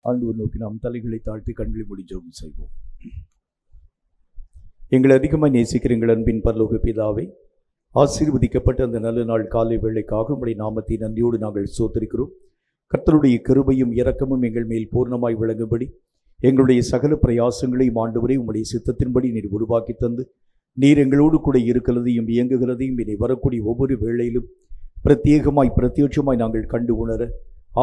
ஆண்டவர் நோக்கி நாம் தலைகளை தாழ்த்தி கண்களை மூடி ஜெபம் செய்வோம். எங்களை அதிகமாக நேசிக்கிற எங்கள் அன்பின் பரலோக பிதாவே, ஆசீர்வதிக்கப்பட்ட அந்த நல்ல நாள் காலை வேளைக்காக உம்முடைய நாமத்தை நன்றியோடு நாங்கள் ஸ்தோத்திரிக்கிறோம். கர்த்தருடைய கிருபையும் இரக்கமும் எங்கள் மேல் பூர்ணமாய் விளங்கும்படி எங்களுடைய சகல பிரயாசங்களையும் ஆண்டவரே உம்முடைய சித்தத்தின்படி நீர் உருவாக்கி தந்து, நீர் எங்களோடு கூட இருக்கிறதையும் இயங்குகிறதையும் இனி வரக்கூடிய ஒவ்வொரு வேளையிலும் பிரத்யட்சமாய் நாங்கள் கண்டு உணர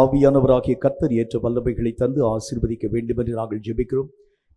ஆவியானவராகிய கர்த்தர் ஏற்ற வல்லமைகளை தந்து ஆசீர்வதிக்க வேண்டும் என்று நாங்கள் ஜெபிக்கிறோம்.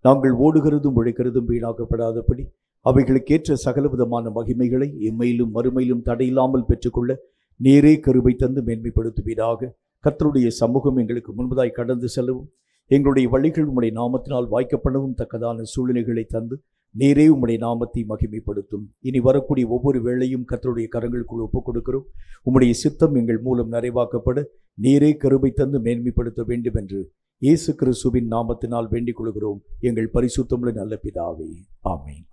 நாங்கள் ஓடுகிறதும் உழைக்கிறதும் வீணாக்கப்படாதபடி அவைகளுக்கேற்ற சகலவிதமான மகிமைகளை இம்மையிலும் மறுமையிலும் தடையில்லாமல் பெற்றுக்கொள்ள நேரே கருவை தந்து மேன்மைப்படுத்துவீராக. கர்த்தருடைய சமூகம் எங்களுக்கு முன்பதாய் கடந்து செல்லவும், எங்களுடைய வழிகள் உம்முடைய நாமத்தினால் வாய்க்கப்படவும் தக்கதான சூழ்நிலைகளை தந்து நேரே உம்முடைய நாமத்தை மகிமைப்படுத்தும். இனி வரக்கூடிய ஒவ்வொரு வேளையும் கர்த்தருடைய கரங்களுக்குள் ஒப்புக் கொடுக்கிறோம். உம்முடைய சித்தம் எங்கள் மூலம் நிறைவாக்கப்பட நேரே கருவை தந்து மேன்மைப்படுத்த வேண்டும் என்று இயேசு கிறிஸ்துவின் நாமத்தினால் வேண்டிக் கொள்கிறோம் எங்கள் பரிசுத்தமுள்ள நல்ல பிதாவே, ஆமென்.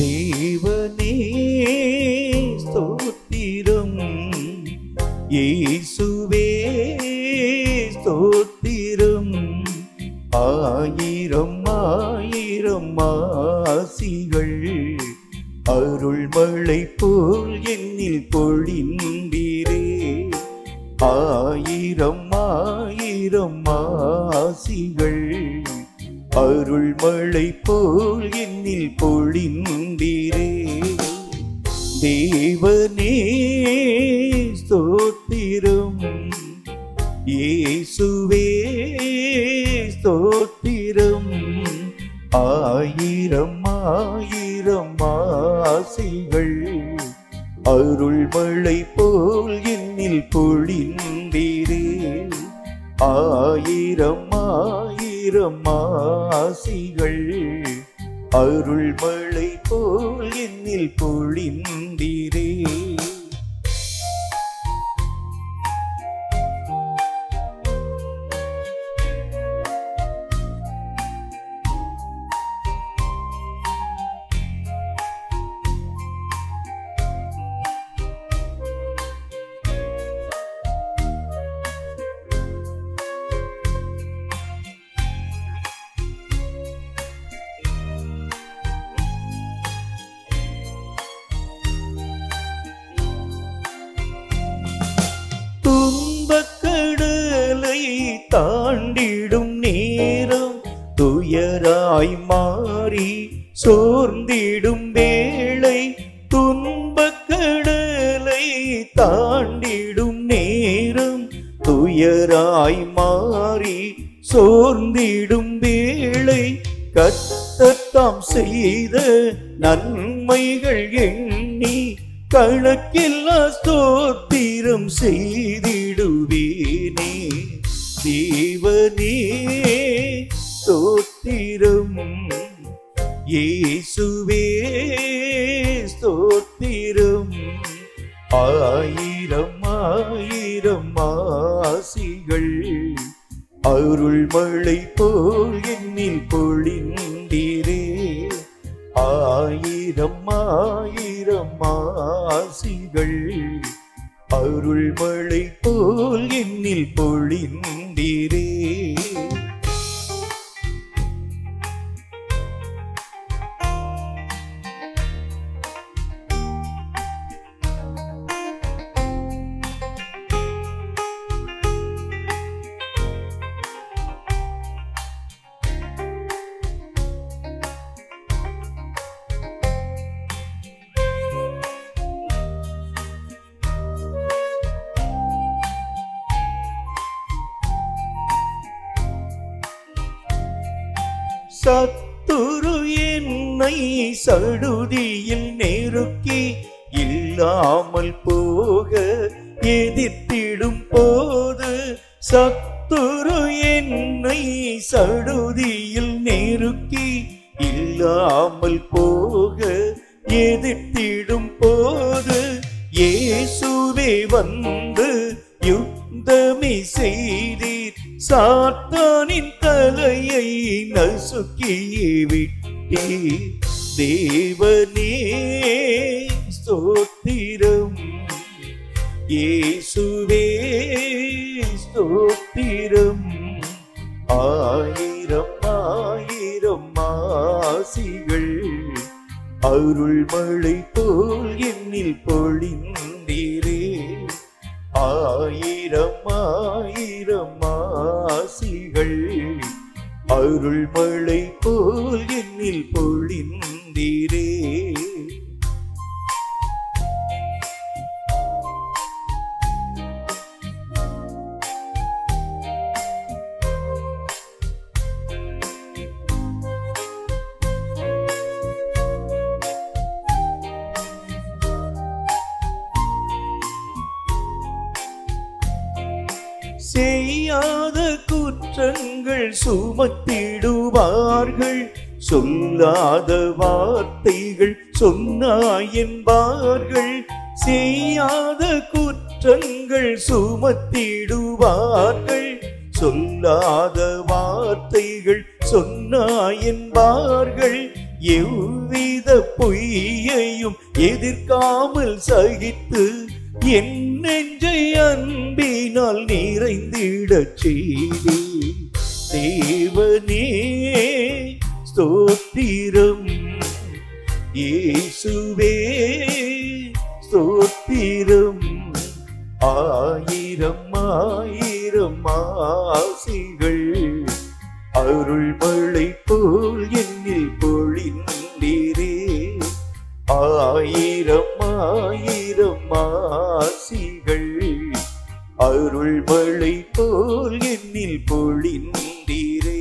தேவனே ஸ்தோத்திரம், இயேசுவே ஸ்தோத்திரம். ஆயிரம் ஆயிரம் ஆசிகள் அருள்மழை போல் என்னில் பொழிந்தீரே. ஆயிரம் ஆயிரம் ஆசிகள் அருள்மழை போல் என்னில் பொழிந்தீரே. தேவனே ஸ்தோத்திரம், இயேசுவே ஸ்தோத்திரம். ஆயிரம் ஆயிரம் ஆசிகள் அருள்மழை போல் என்னில் பொழிந்தீரே. ஆயிரம் ஆயிரம் ஆசிகள் அருள்மழை போல் என்னில் பொழிந்தீரே. துன்பக்கடலை தாண்டிடும் நேரம், துயராய் மாறி சோர்ந்திடும் வேளை. துன்பக்கடலை தாண்டிடும் நேரம், துயராய் மாறி சோர்ந்திடும் வேளை. கர்த்தர் தாம் செய்த நன்மைகள் எண்ணி கணக்கில்லா ஸ்தோத்திரம் செய்திடுவேனே. தேவனே ஸ்தோத்திரம், இயேசுவே ஸ்தோத்திரம். ஆயிரம் ஆயிரம் ஆசிகள் அருள்மழை போல் என்னில் பொழிந்தீரே. ஆயிரம் ஆயிரம் ஆசிகள் அருள்மழை போல் என்னில் பொழிந்தீரே. சத்துரு என்னை சடுதியில் நெருக்கி இல்லாமல் போக எதிர்த்திடும் போது, சத்துரு என்னை சடுதியில் நெருக்கி இல்லாமல் போக எதிர்த்திடும் போது, இயேசுவே வந்து யுத்தமே செய்தீர், சாத்தானின் தலையை நசுக்கியே விட்டீர். தேவனே ஸ்தோத்திரம், இயேசுவே ஸ்தோத்திரம். ஆயிரம் ஆயிரம் ஆசிகள் அருள் மழை போல் என்னில் பொழிந்தீரே. ஆயிரம் ஆயிரம் ஆசிகள் அருள் மழை போல் என்னில் பொழிந்தீரே. செய்யாத குற்றங்கள் சுமத்திடுவார்கள், சொல்லாத வார்த்தைகள் சொன்னாய் என்பார்கள். செய்யாத குற்றங்கள் சுமத்திடுவார்கள், சொல்லாத வார்த்தைகள் சொன்னாய் என்பார்கள். எவ்வித பொய்யையும் எதிர்க்காமல் சகித்து என் நெஞ்சை அன்பினால் நிறைந்திடச் செய்தே. தேவனே ஸ்தோத்திரம், இயேசுவே ஸ்தோத்திரம். ஆயிரம் ஆயிரம் ஆசிகள் அருள் மழை போல் என்னில் பொழிந்தீரே. ஆயிரம் ஆயிரம் ஆசிகள் அருள் மழை போல் என்னில் பொழிந்தீரே.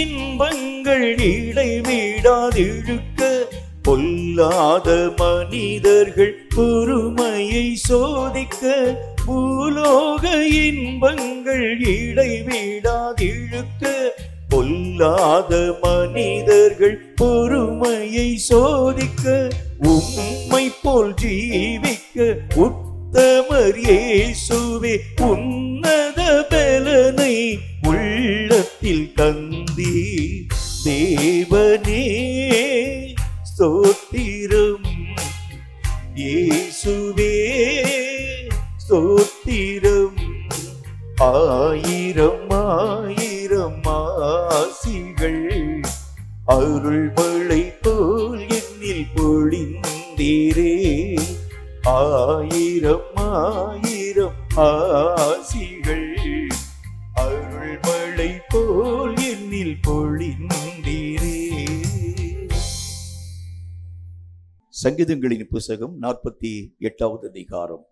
இன்பங்கள் இடைவிடாதிழுக்க பொல்லாத மனிதர்கள் பொறுமையை சோதிக்க. பூலோக இன்பங்கள் இடைவிடாதிழுக்க பொல்லாத மனிதர்கள் பொறுமையை சோதிக்க. உம்மை போல் ஜீவிக்க உத்தமர் இயேசுவே உன்னத பலனை உள்ளத்தில் தந்தி. தேவனே ஸ்தோத்திரம், இயேசுவே ஸ்தோத்திரம். ஆயிரம் ஆயிரம் ஆசிகள் அருள் மழை போல் என்னில் பொழிந்தீரே. ஆயிரம் ஆயிரம் ஆசிகள் அருள் மழை போல் என்னில் பொழிந்தீரே. சங்கீதங்களின் புத்தகம் 48வது அதிகாரம்.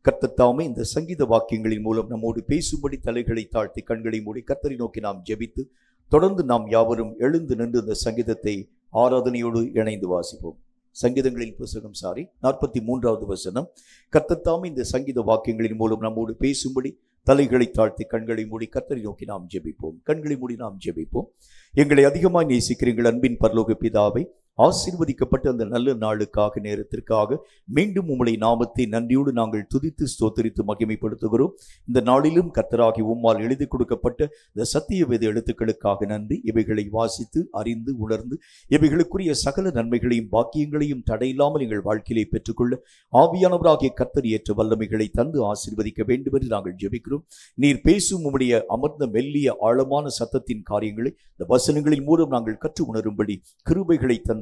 கர்த்தர் தாமே இந்த சங்கீத வாக்கியங்களின் மூலம் நம்மோடு பேசும்படி தலைகளை தாழ்த்தி கண்களை மூடி கர்த்தரை நோக்கி நாம் ஜெபித்து தொடர்ந்து நாம் யாவரும் எழுந்து நின்று இந்த சங்கீதத்தை ஆராதனையோடு இணைந்து வாசிப்போம். சங்கீதங்களின் புத்தகம் 43வது வசனம். கர்த்தர் தாமே இந்த சங்கீத வாக்கியங்களின் மூலம் நம்மோடு பேசும்படி தலைகளை தாழ்த்தி கண்களை மூடி கர்த்தரை நோக்கி நாம் ஜெபிப்போம். கண்களை மூடி நாம் ஜெபிப்போம். எங்களை அதிகமாய் நேசிக்கிறீர்கள் அன்பின் பரலோக பிதாவை, ஆசீர்வதிக்கப்பட்ட அந்த நல்ல நாளுக்காக நேரத்திற்காக மீண்டும் உம்முடைய நாமத்தை நன்றியோடு நாங்கள் துதித்து ஸ்தோத்திரித்து மகிமைப்படுத்துகிறோம். இந்த நாளிலும் கர்த்தராகி உம்மால் எழுதி கொடுக்கப்பட்ட இந்த சத்திய வேத எழுத்துக்களுக்காக நன்றி. இவைகளை வாசித்து அறிந்து உணர்ந்து இவைகளுக்குரிய சகல நன்மைகளையும் பாக்கியங்களையும் தடையில்லாமல் எங்கள் வாழ்க்கையிலே பெற்றுக்கொள்ள ஆவியானவராகிய கர்த்தர் ஏற்ற வல்லமைகளை தந்து ஆசீர்வதிக்க வேண்டும் என்று நாங்கள் ஜெபிக்கிறோம். நீர் பேசும் உம்முடைய அமர்ந்த மெல்லிய ஆழமான சத்தத்தின் காரியங்களை இந்த வசனங்களின் மூலம் நாங்கள் கற்று உணரும்படி கிருபைகளை தந்து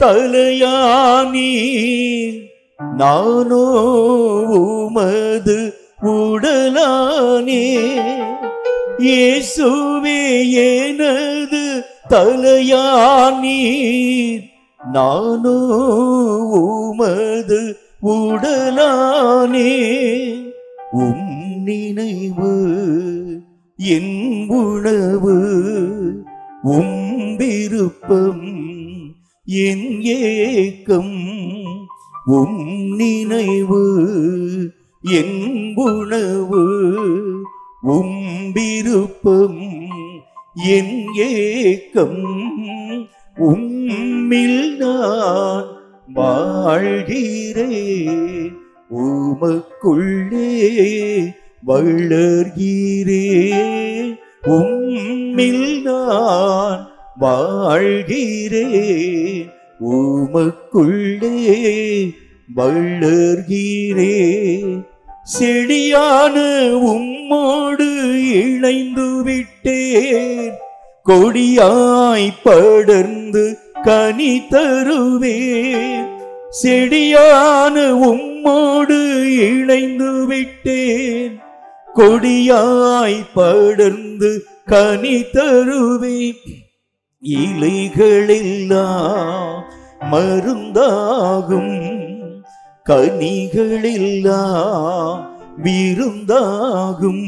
தலையானீர், நானோ உமது உடலானே. இயேசுவே எனது தலையானீர், நானோ உமது உடலானே. உம் நினைவு என் உணவு, உம் விருப்பம் என் ஏக்கம். உம் நினைவு என் உணவு, உம் விருப்பம் என் ஏக்கம். உம்மில் நான் வாழ்கிறேன், உமக்குள்ளே வளர்கிறேன். உம்மில் நான் வாழ்கிறேன், உமக்குள்ளே வளர்கிறேன். செடியான உம்மோடு இணைந்து விட்டேன், கொடியாய் படர்ந்து கனி தருவேன். செடியான உம்மோடு இணைந்து விட்டேன், கொடியாய் படர்ந்து கனி தருவேன். இலைகளெல்லாம் மருந்தாகும், கனிகளெல்லாம் விருந்தாகும்.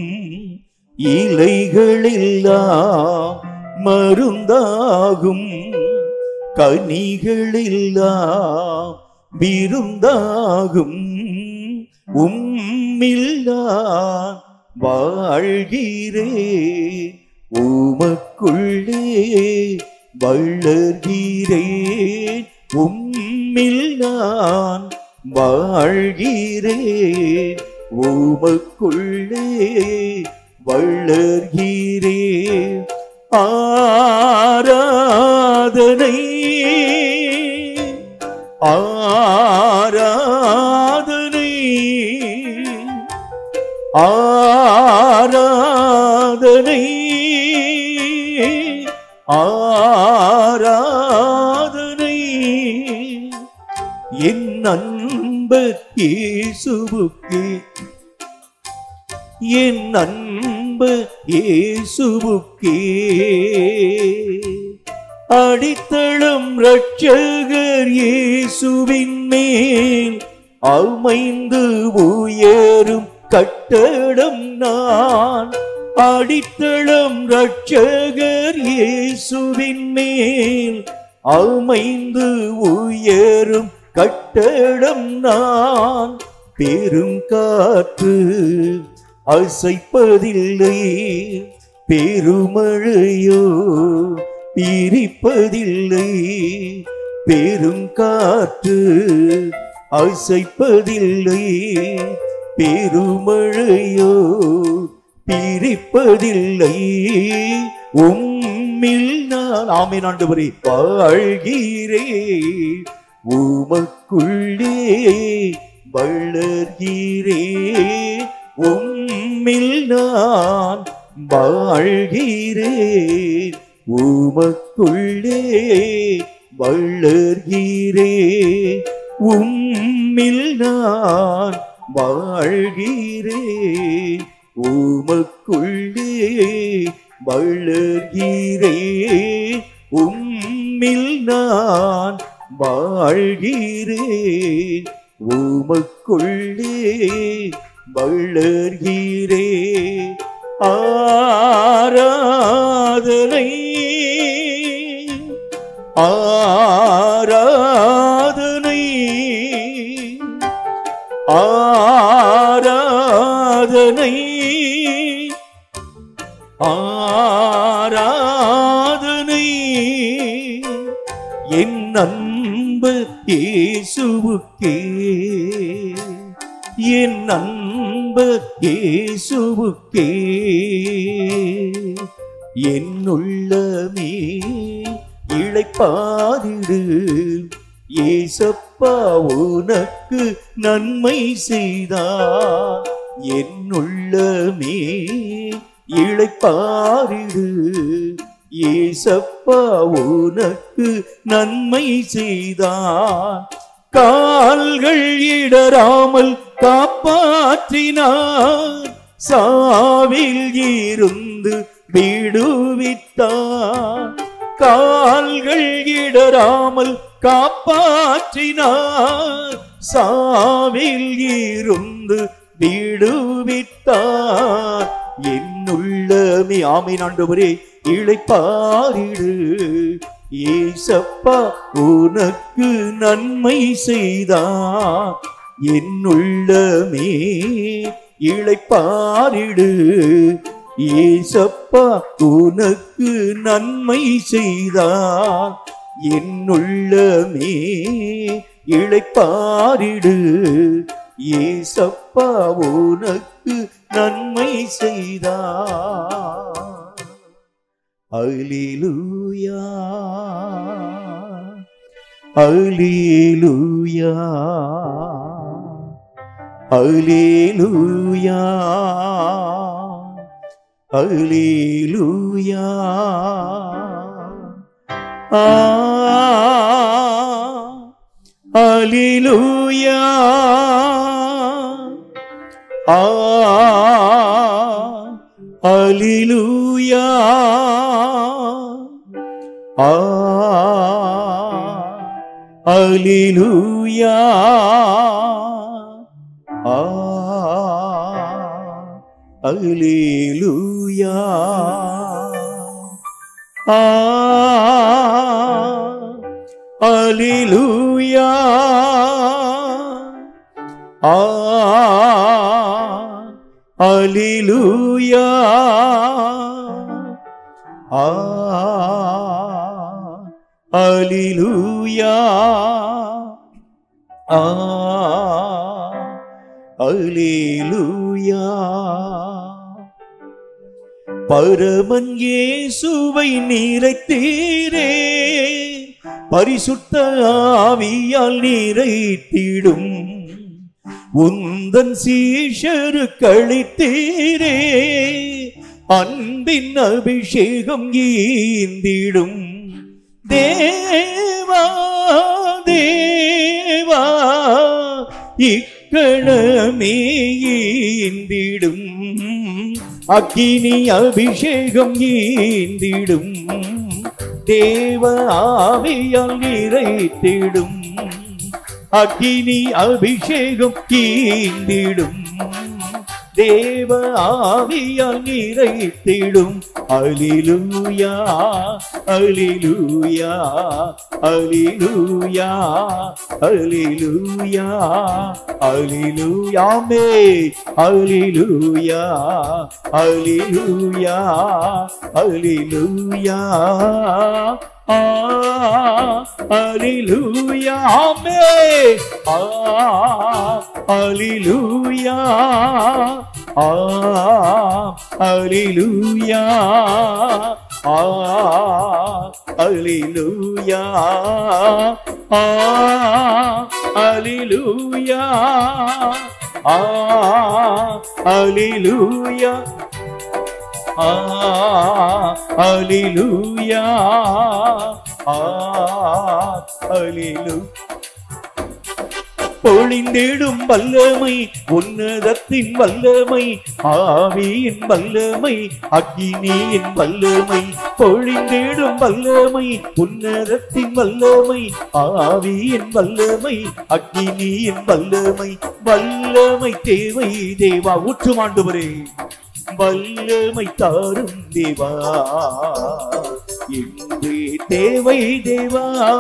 இலைகளெல்லாம் மருந்தாகும், கனிகளெல்லாம் விருந்தாகும். உம்மில் நான் வாழ்கிறேன், உமக்குள்ளே வளர்கிறேன். உம்மில் நான் வாழ்கிறேன், உமக்குள்ளே வளர்கிறேன். ஆராதனை ஆராதனை ஆராதனை ஆராதனை. என் நண்பர் இயேசுவுக்கே, என் நண்பர் இயேசுவுக்கே. அடித்தளம் இரட்சகர் இயேசுவின் மேல் அமைந்து உயரும் கட்டடம் நான். அடித்தளம் இரட்சகர் இயேசுவின் மேல் அமைந்து உயரும் கட்டடம் நான். பெருங்காற்று அசைப்பதில்லை, பெருமழையோ பிரிப்பதில்லை. பெருங்காற்று அசைப்பதில்லை, பெருமழையோ பிரிப்பதில்லை. உம்மில் நான் ஆமென் ஆண்டவரே வாழ்கிறேன், உமக்குள்ளே வளர்கிறேன். உம்மில் நான் வாழ்கிறேன், உமக்குள்ளே வளர்கிறேன். உம்மில் நான் வாழ்கிறேன், உமக்குள்ளே வளர்கிறேன். உம்மில் நான் வாழ்கிறேன், உமக்குள்ளே வளர்கிறேன். ஆராதனை ஆராதனை ஆராதனை ஆராதனை. என் நண்பர் இயேசுவுக்கே, என் நண்பர் இயேசுவுக்கே. என் உள்ளமே இளைப்பாறிடு, ஏசப்பா உனக்கு நன்மை செய்தார். என் உள்ளமே இளைப்பாறிடு, ஏசப்பா உனக்கு நன்மை செய்தார். கால்கள் இடராமல் காப்பாற்றினார். சாவில் இருந்து விடுவித்தார். கால்கள் இடராமல் காப்பாற்றினார். சாவில் இருந்து விடுவித்தார். என்னுள்ளமே ஆமென் ஆண்டவரே இளைப்பாறிடு. ஏசப்பா உனக்கு நன்மை செய்தார். என்னுள்ளமே இளைப்பாறிடு. ஏசப்பா உனக்கு நன்மை செய்தார். என்னுள்ளமே இளைப்பாறிடு. ஏசப்பா உனக்கு நன்மை செய்தார். அல்லேலூயா அல்லேலூயா அல்லேலூயா அல்லேலூயா. அல்லேலூயா அல்லேலூயா அல்லேலூயா அல்லேலூயா. அல்லேலூயா அல்லேலூயா அல்லேலூயா அல்லேலூயா. பரமன் இயேசுவை நிறைத்தீரே. பரிசுத்த ஆவியால் நிறைத்திடும். உந்தன் சீஷருக்கு அளித்தீரே. அன்பின் அபிஷேகம் ஈந்திடும். தேவா தேவா இக்கணமே ஈந்திடும். அக்கினி அபிஷேகம் ஈந்திடும். தேவ ஆவியால் நிறைத்திடும். அக்கினி அபிஷேகம் ஈந்திடும். தேவ ஆவியால் நிறைத்திடும். அல்லேலூயா அல்லேலூயா அல்லேலூயா அல்லேலூயா அல்லேலூயா. ஆமென். அல்லேலூயா அல்லேலூயா அல்லேலூயா அல்லேலூயா. ஆமென். அல்லேலூயா அல்லேலூயா அல்லேலூயா அல்லேலூயா அல்லேலூயா அல்லேலூயா அல்லேலூயா. பொழிந்திடும் வல்லமை உன்னதத்தின் வல்லமை. ஆவியின் வல்லமை அக்கினியின் வல்லமை. பொழிந்திடும் வல்லமை உன்னதத்தின் வல்லமை. ஆவியின் வல்லமை அக்கினியின் வல்லமை. வல்லமை தேவை தேவா. ஊற்றும் ஆண்டவரே வல்லமை தாரும் தேவா. இன்றே தேவை தேவா.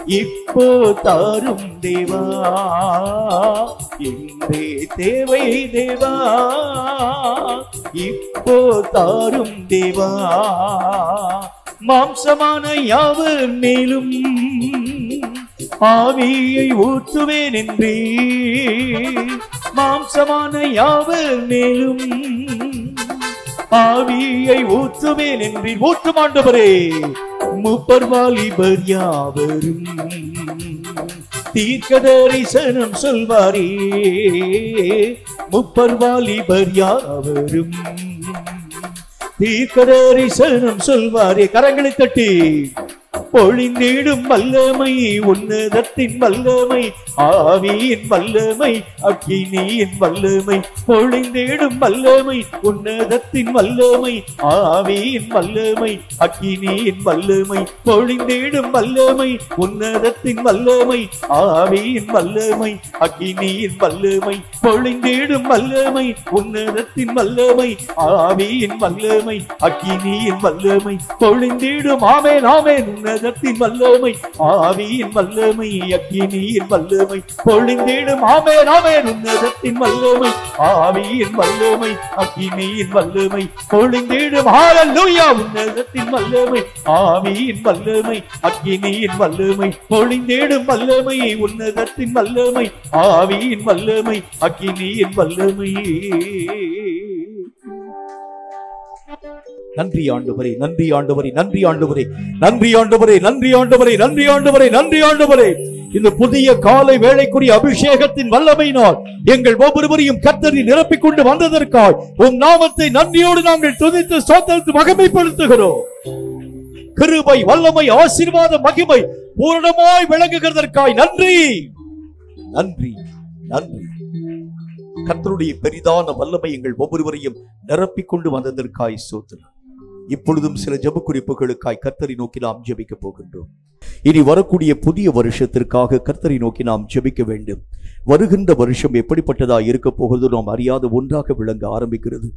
இப்போ தாரும் தேவா. இன்றே தேவை தேவா. இப்போ தாரும் தேவா. மாம்சமான யாவர் மேலும் ஆவியை ஊற்றுவேன் என்றே. மாம்சமான யாவர் மேலும் ஆவியை ஊற்றுவேன் என்று. ஊற்றும் ஆண்டவரே. மூப்பர் வாலிபர் யாவரும் தீர்க்க தரிசனம் சொல்வாரே. மூப்பர் வாலிபர் யாவரும் தீர்க்கதரிசனம் சொல்வாரே. கரங்களை தட்டி பொழிந்திடும் வல்லமை, உன்னதத்தின் வல்லமை, ஆவியின் வல்லமை, அக்கினியின் வல்லமை. பொழிந்திடும் வல்லமை, உன்னதத்தின் வல்லமை, ஆவியின் வல்லமை, அக்கினியின் வல்லமை. பொழிந்திடும் வல்லமை, உன்னதத்தின் வல்லமை, ஆவியின் வல்லமை, அக்கினியின் வல்லமை. பொழிந்திடும் வல்லமை, உன்னதத்தின் வல்லமை, ஆவியின் வல்லமை, அக்கினியின் வல்லமை. பொழிந்திடும் ஆமென் ஆமென் உன்னதத்தின் வல்லமை, ஆவியின் வல்லமை, அக்கினியின் வல்லமை. பொழிந்திடும் ஆமென் ஆமென் உன்னதத்தின் வல்லமை, ஆவியின் வல்லமை, அக்கினியின் வல்லமை. பொழிந்திடும் ஹல்லேலூயா உன்னதத்தின் வல்லமை, ஆவியின் வல்லமை, அக்கினியின் வல்லமை. பொழிந்திடும் வல்லமை, உன்னதத்தின் வல்லமை, ஆவியின் வல்லமை, அக்கினியின் வல்லமை. நன்றி ஆண்டவரே, நன்றி ஆண்டவரே, நன்றி ஆண்டவரே, நன்றி ஆண்டவரே, நன்றி ஆண்டவரே, நன்றி ஆண்டவரே, நன்றி ஆண்டவரே. இந்த புதிய காலை வேளைக்குரிய அபிஷேகத்தின் வல்லமையினால் எங்கள் ஒவ்வொருவரையும் கர்த்தரில் நிரப்பிக் கொண்டு வந்ததற்காய் உம் நாமத்தை நன்றியோடு நாங்கள் துதித்து ஸ்தோத்திரித்து மகிமைப்படுத்துகிறோம். கிருபை, வல்லமை, ஆசீர்வாத, மகிமை பூரணமாய் விளங்குகிறதற்காய் நன்றி, நன்றி, நன்றி. கர்த்தருடைய பெரிதான வல்லமை எங்கள் ஒவ்வொருவரையும் நிரப்பிக் கொண்டு வந்ததற்காய் ஸ்தோத்திரம். இப்பொழுதும் சில ஜெப குறிப்புகளுக்காய் கர்த்தரை நோக்கி நாம் ஜெபிக்க போகின்றோம். இனி வரக்கூடிய புதிய வருஷத்திற்காக கர்த்தரை நோக்கி நாம் ஜெபிக்க வேண்டும். வருகின்ற வருஷம் எப்படிப்பட்டதா இருக்க போகிறதோ நாம் அறியாத ஒன்றாக விளங்க ஆரம்பிக்கிறது.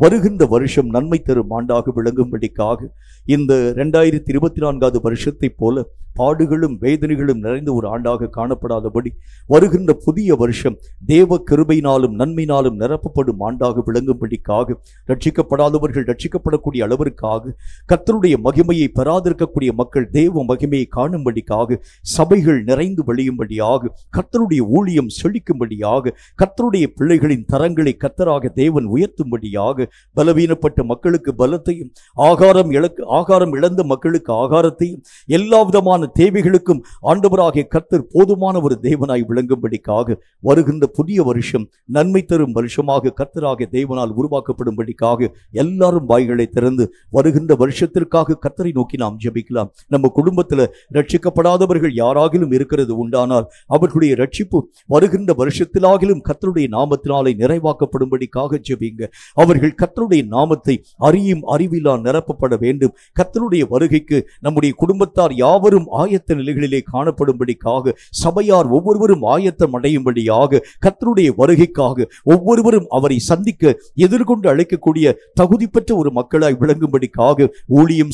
வருகின்ற வருஷம் நன்மை தரும் ஆண்டாக விளங்கும்படிக்காக இந்த 2024 வருஷத்தை போல பாடுகளும் வேதனைகளும் நிறைந்த ஒரு ஆண்டாக காணப்படாதபடி வருகின்ற புதிய வருஷம் தேவ கிருபையினாலும் நன்மையினாலும் நிரப்பப்படும் ஆண்டாக விளங்கும்படிக்காக ரட்சிக்கப்படாதவர்கள் ரட்சிக்கப்படக்கூடிய அளவிற்காக கர்த்தருடைய மகிமையை பெறாதிருக்கக்கூடிய மக்கள் தேவ மகிமையை காணும்படிக்காக சபைகள் நிறைந்து வழியும்படியாக கர்த்தருடைய ஊழியம் செழிக்கும்படியாக கர்த்தருடைய பிள்ளைகளின் தரங்களை கர்த்தராக தேவன் உயர்த்தும்படியாக பலவீனப்பட்ட மக்களுக்கு பலத்தையும் ஆகாரம் இழந்த மக்களுக்கு ஆகாரத்தையும் எல்லா விதமான தேவைகளுக்கும் ஆண்டவராகிய கர்த்தர் போதுமான ஒரு தேவனாய் விளங்கும்படிக்காக வருகின்ற புதிய வருஷம் நன்மை தரும் வருஷமாக கர்த்தராகிய தேவனால் உருவாக்கப்படும்படிக்காக எல்லாரும் வாய்களை திறந்து வருகின்ற வருஷத்திற்காக கர்த்தரை நோக்கி நாம் ஜெபிக்கலாம். நம்ம குடும்பத்தில் ரட்சிக்கப்படாதவர்கள் யாராகிலும் இருக்கிறது உண்டானால் அவர்களுடைய ரட்சிப்பு வருகின்ற வருஷத்திலாகிலும் கர்த்தருடைய நாமத்தினாலே நிறைவாக்கப்படும்படிக்காக ஜெபிங்க. அவர்கள் கர்த்தருடைய நாமத்தை அறியும் அறிவிலா நிரப்பப்பட வேண்டும். கர்த்தருடைய வருகைக்கு நம்முடைய குடும்பத்தார் யாவரும் ஆயத்த நிலைகளிலே காணப்படும்படிக்காக சபையார் ஒவ்வொருவரும் ஆயத்தம் அடையும்படியாக கர்த்தருடைய வருகைக்காக ஒவ்வொருவரும் அவரை சந்திக்க எதிர்கொண்டு அழைக்கக்கூடிய தகுதி பெற்ற ஒரு மக்களாய் விளங்கும்படிக்காக ஊழியம்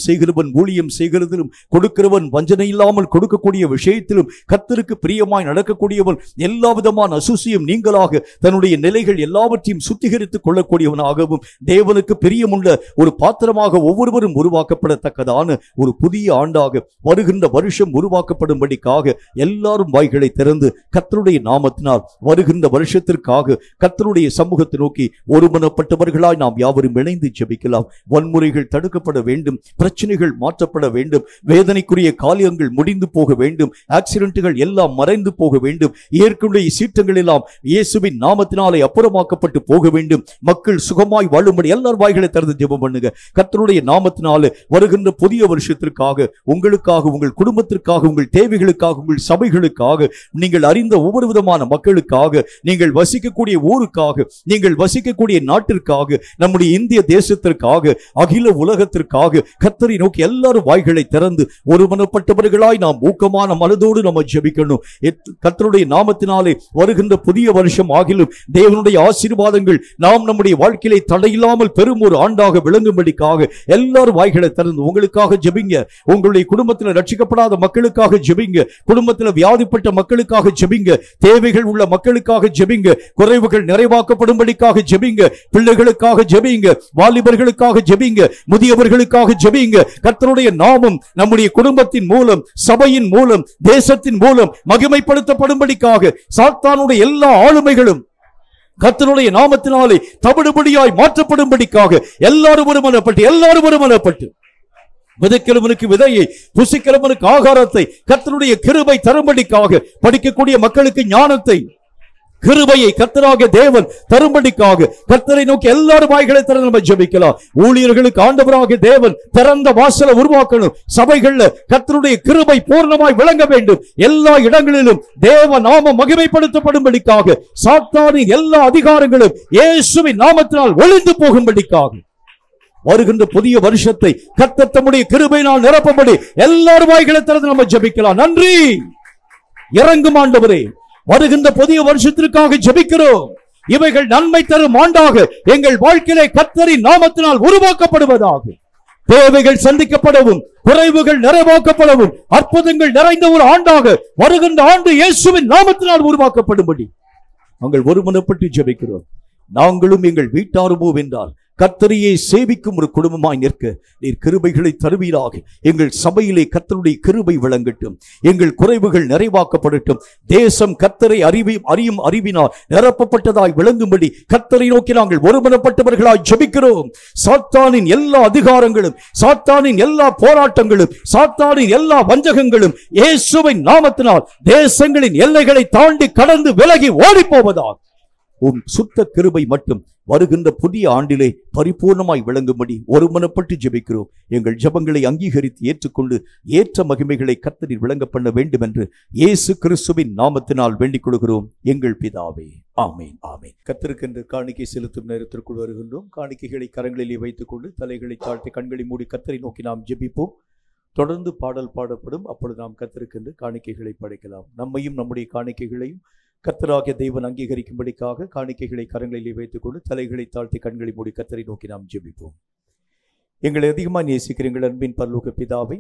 செய்கிறதிலும் கொடுக்கிறவன் வஞ்சனை இல்லாமல் கொடுக்கக்கூடிய விஷயத்திலும் கர்த்தருக்கு பிரியமாய் நடக்கக்கூடியவன் எல்லா விதமான அசுசியும் நீங்களாக தன்னுடைய நிலைகள் எல்லாவற்றையும் சுத்திகரித்துக் கொள்ளக்கூடியவனாகவும் தேவனுக்கு பிரியமுள்ள ஒரு பாத்திரமாக ஒவ்வொருவரும் உருவாக்கப்படத்தக்கதான ஒரு புதிய ஆண்டாக வருகின்ற வருஷம் உருவாக்கப்படும்படிக்காக எல்லாரும் வாய்களை திறந்து கர்த்தருடைய நாமத்தினால் வருகின்ற வருஷத்திற்காக கர்த்தருடைய சமூகத்தை நோக்கி ஒருமனப்பட்டவர்களாய் நாம் யாவரும் இணைந்து ஜெபிக்கலாம். வன்முறைகள் தடுக்கப்பட வேண்டும், பிரச்சனைகள் மாற்றப்பட வேண்டும், வேதனைக்குரிய காரியங்கள் முடிந்து போக வேண்டும், ஆக்சிடென்ட்கள் எல்லாம் மறைந்து போக வேண்டும், ஏற்கனவே சீற்றங்கள் எல்லாம் இயேசுவின் நாமத்தினாலே அப்புறமாக்கப்பட்டு போக வேண்டும், மக்கள் சுகமாய் வாழும்படி எல்லாரும் வாய்களை திறந்து ஜெபம் பண்ணுங்க. கர்த்தருடைய நாமத்தினாலே வருகின்ற புதிய வருஷத்திற்காக உங்களுக்காக, உங்கள் குடும்பத்திற்காக, உங்கள் தேவைகளுக்காக, உங்கள் சபைகளுக்காக, நீங்கள் அறிந்த ஒவ்வொரு விதமான மக்களுக்காக, நீங்கள் வசிக்கக்கூடிய ஊருக்காக, நீங்கள் வசிக்கக்கூடிய நாட்டிற்காக, நம்முடைய இந்திய தேசத்திற்காக, அகில உலகத்திற்காக கர்த்தரை நோக்கி எல்லாரும் வாய்களை திறந்து ஒருமனப்பட்டவர்களாய் நாம் ஊக்கமான மனதோடு நம்ம ஜெபிக்கணும். கர்த்தருடைய நாமத்தினாலே வருகின்ற புதிய வருஷம் ஆகிலும் தேவனுடைய ஆசீர்வாதங்கள் நாம் நம்முடைய வாழ்க்கையிலே தடையில்லாமல் பெரும் ஒரு ஆண்டாக விளங்கும்படிக்காக எல்லாரும் வாய்களை திறந்து உங்களுக்காக ஜெபிங்க. உங்களுடைய குடும்பத்தில் ரட்சிக்கப்படாத மக்களுக்காக ஜெபிங்க, குடும்பத்தில் வியாதிப்பட்ட மக்களுக்காக ஜெபிங்க, தேவைகள் உள்ள மக்களுக்காக ஜெபிங்க, குறைவுகள் நிறைவாக்கப்படும்படிக்காக ஜெபிங்க, பிள்ளைகளுக்காக ஜெபிங்க, வாலிபர்களுக்காக ஜெபிங்க, முதியவர்களுக்காக ஜெபிங்க. கர்த்தருடைய நாமம் நம்முடைய குடும்பத்தின் மூலம், சபையின் மூலம், தேசத்தின் மூலம் மகிமைப்படுத்தப்படும்படிக்காக சாத்தானுடைய எல்லா ஆளுமைகளும் கர்த்தருடைய நாமத்தினாலே தவிடுபடியாய் மாற்றப்படும்படிக்காக எல்லாரும் ஒருமனப்பட்டு விதைக்கிறவனுக்கு விதையை, புசிக்கிறவனுக்கு ஆகாரத்தை கர்த்தருடைய கிருபை தரும்படிக்காக, படிக்கக்கூடிய மக்களுக்கு ஞானத்தை, கிருபையை கர்த்தராகிய தேவன் தரும்படிக்காக கர்த்தரை நோக்கி எல்லாரும் வாய்களை திறந்து நம்ம ஜெபிக்கலாம். ஊழியர்களுக்கு ஆண்டவராகிய தேவன் திறந்த வாசலை உருவாக்கணும். சபைகள்ல கர்த்தருடைய கிருபை பூர்ணமாய் விளங்க வேண்டும். எல்லா இடங்களிலும் தேவ நாமம் மகிமைப்படுத்தப்படும்படிக்காக சாத்தானின் எல்லா அதிகாரங்களும் இயேசுவின் நாமத்தினால் ஒளிந்து போகும்படிக்காக வருகின்ற புதிய வருஷத்தை கர்த்தர் தம்முடைய கிருபையினால் நிரப்பும்படி எல்லாரும் வாய்களை திறந்து நம்ம ஜெபிக்கலாம். நன்றி. இறங்கும் ஆண்டவரே, வருகின்ற புதிய வருஷத்திற்காக ஜெபிக்கிறோம். இவைகள் நன்மை தரும் ஆண்டாக எங்கள் வாழ்க்கையிலே கர்த்தரின் நாமத்தினால் உருவாக்கப்படுவதாக. தேவைகள் சந்திக்கப்படவும் குறைவுகள் நிறைவாக்கப்படவும் அற்புதங்கள் நிறைந்த ஒரு ஆண்டாக வருகின்ற ஆண்டு இயேசுவின் நாமத்தினால் உருவாக்கப்படும்படி நாங்கள் ஒருமனப்பட்டு ஜெபிக்கிறோம். நாங்களும் எங்கள் வீட்டாருமோ என்றால் கர்த்தரையே சேவிக்கும் ஒரு குடும்பமாய் நிற்க நீர் கிருபைகளை தருவீராக. எங்கள் சபையிலே கர்த்தருடைய கிருபை விளங்கட்டும். எங்கள் குறைவுகள் நிறைவாக்கப்படட்டும். தேசம் கர்த்தரை அறியும் அறிவினால் நிரப்பப்பட்டதாய் விளங்கும்படி கர்த்தரை நோக்கி நாங்கள் ஒருமனப்பட்டவர்களாய் ஜெபிக்கிறோம். சாத்தானின் எல்லா அதிகாரங்களும், சாத்தானின் எல்லா போராட்டங்களும், சாத்தானின் எல்லா வஞ்சகங்களும் இயேசுவின் நாமத்தினால் தேசங்களின் எல்லைகளை தாண்டி கடந்து விலகி ஓடி போவதாக சுத்த கிருபை மட்டும் வருகின்ற புதிய ஆண்டிலே பரிபூர்ணமாய் விளங்கும்படி ஒருமனப்பட்டு ஜெபிக்கிறோம். எங்கள் ஜெபங்களை அங்கீகரித்து ஏற்றுக்கொண்டு ஏற்ற மகிமைகளை கர்த்தரில் விளங்க பண்ண வேண்டும் என்று இயேசு கிறிஸ்துவின் நாமத்தினால் வேண்டிக் கொள்கிறோம் எங்கள் பிதாவே. ஆமேன், ஆமேன். கர்த்தருக்கென்று காணிக்கை செலுத்தும் நேரத்திற்குள் வருகின்றோம். காணிக்கைகளை கரங்களிலே வைத்துக் கொண்டு தலைகளை தாழ்த்தி கண்களை மூடி கர்த்தரை நோக்கி நாம் ஜெபிப்போம். தொடர்ந்து பாடல் பாடப்படும். அப்பொழுது நாம் கர்த்தருக்கென்று காணிக்கைகளை படைக்கலாம். நம்மையும் நம்முடைய காணிக்கைகளையும் கர்த்தராகிய தேவன் அங்கீகரிக்கும்படிக்காக காணிக்கைகளை கரங்களிலே வைத்துக் கொண்டு தலைகளை தாழ்த்தி கண்களை மூடி கர்த்தரை நோக்கி நாம் ஜெபிப்போம். எங்களை அதிகமாக நேசிக்கிற எங்கள் அன்பின் பரலோக பிதாவை,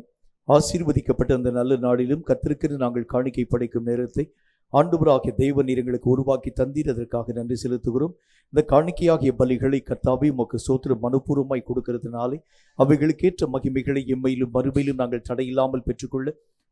ஆசீர்வதிக்கப்பட்ட அந்த நல்ல நாளிலும் கர்த்தருக்கு நாங்கள் காணிக்கை படைக்கும் நேரத்தை ஆண்டவராகிய தேவன் நீர் எங்களுக்கு உருவாக்கி தந்தீர். அதற்காக நன்றி செலுத்துகிறோம். இந்த காணிக்கையாகிய பலிகளை கர்த்தாவே உமக்கு ஸ்தோத்திரம் மனப்பூர்வமாய் கொடுக்கிறதுனாலே அவைகளுக்கேற்ற மகிமைகளை எம்மையிலும் மறுமையிலும் நாங்கள் தடையில்லாமல் பெற்றுக்கொள்ள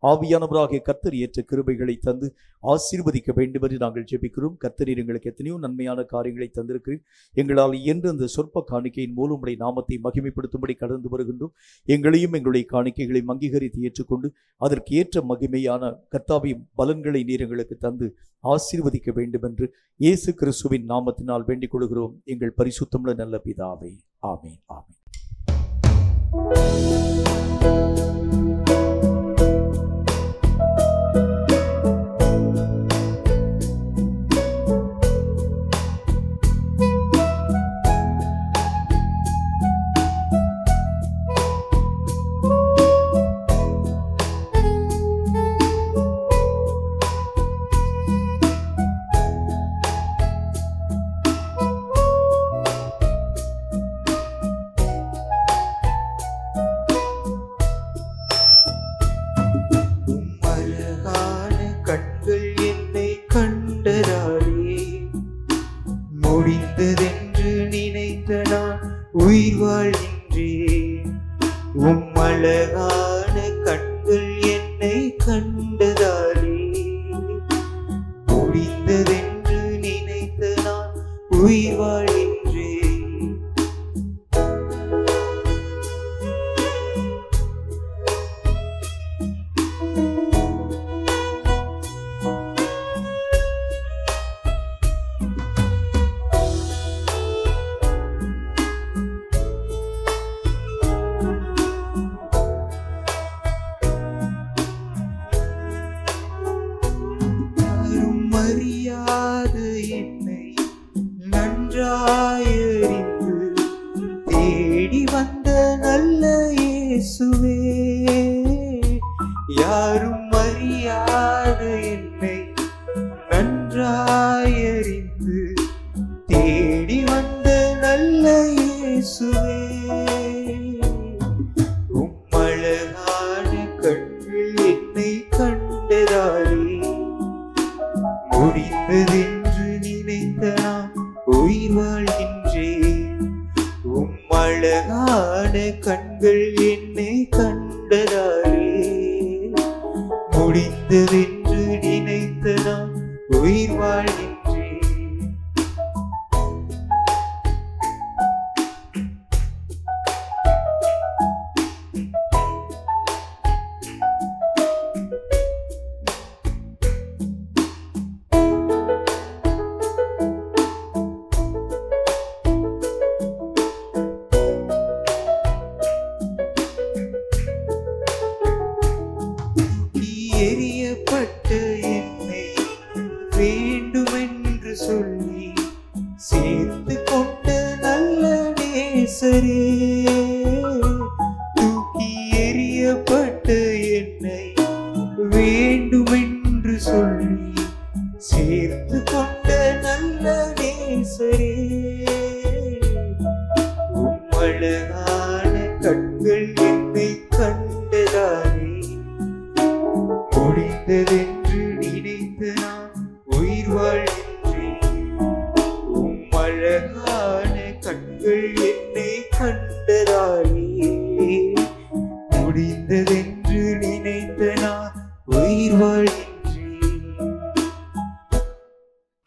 ஆவியானவராகிய கர்த்தர் ஏற்ற கிருபைகளை தந்து ஆசீர்வதிக்க வேண்டும் என்று நாங்கள் ஜெபிக்கிறோம். கர்த்தர் எங்களுக்கு எத்தனையோ நன்மையான காரியங்களை தந்திருக்கிறேன். எங்களால் இயன்ற அந்த சொற்ப காணிக்கையின் மூலம் உடைய நாமத்தை மகிமைப்படுத்தும்படி கடந்து வருகின்றோம். எங்களையும் எங்களுடைய காணிக்கைகளை அங்கீகரித்து ஏற்றுக்கொண்டு அதற்கு ஏற்ற மகிமையான கர்த்தாவின் பலன்களை நீர் எங்களுக்கு தந்து ஆசீர்வதிக்க வேண்டும் என்று இயேசு கிறிஸ்துவின் நாமத்தினால் வேண்டிக் கொள்கிறோம் எங்கள் பரிசுத்தமுள்ள நல்ல பிதாவே. ஆமேன், ஆமேன். வேண்டுமென்று சொல்லி சேர்த்து கொண்ட நல்ல நேசரே, தூக்கி எறியப்பட்ட என்னை வேண்டுமென்று சொல்லி சேர்த்து கொண்ட நல்ல நேசரே, உம்மழகான கண்கள் என்னை கண்டதானே, முடிந்ததென்று நினைத்து நான் உயிர் வாழ்கின்றேன். உம்மழகான கண்கள் என்னை கண்டதானே, முடிந்ததென்று நினைத்து நான் உயிர் வாழ்கின்றேன்.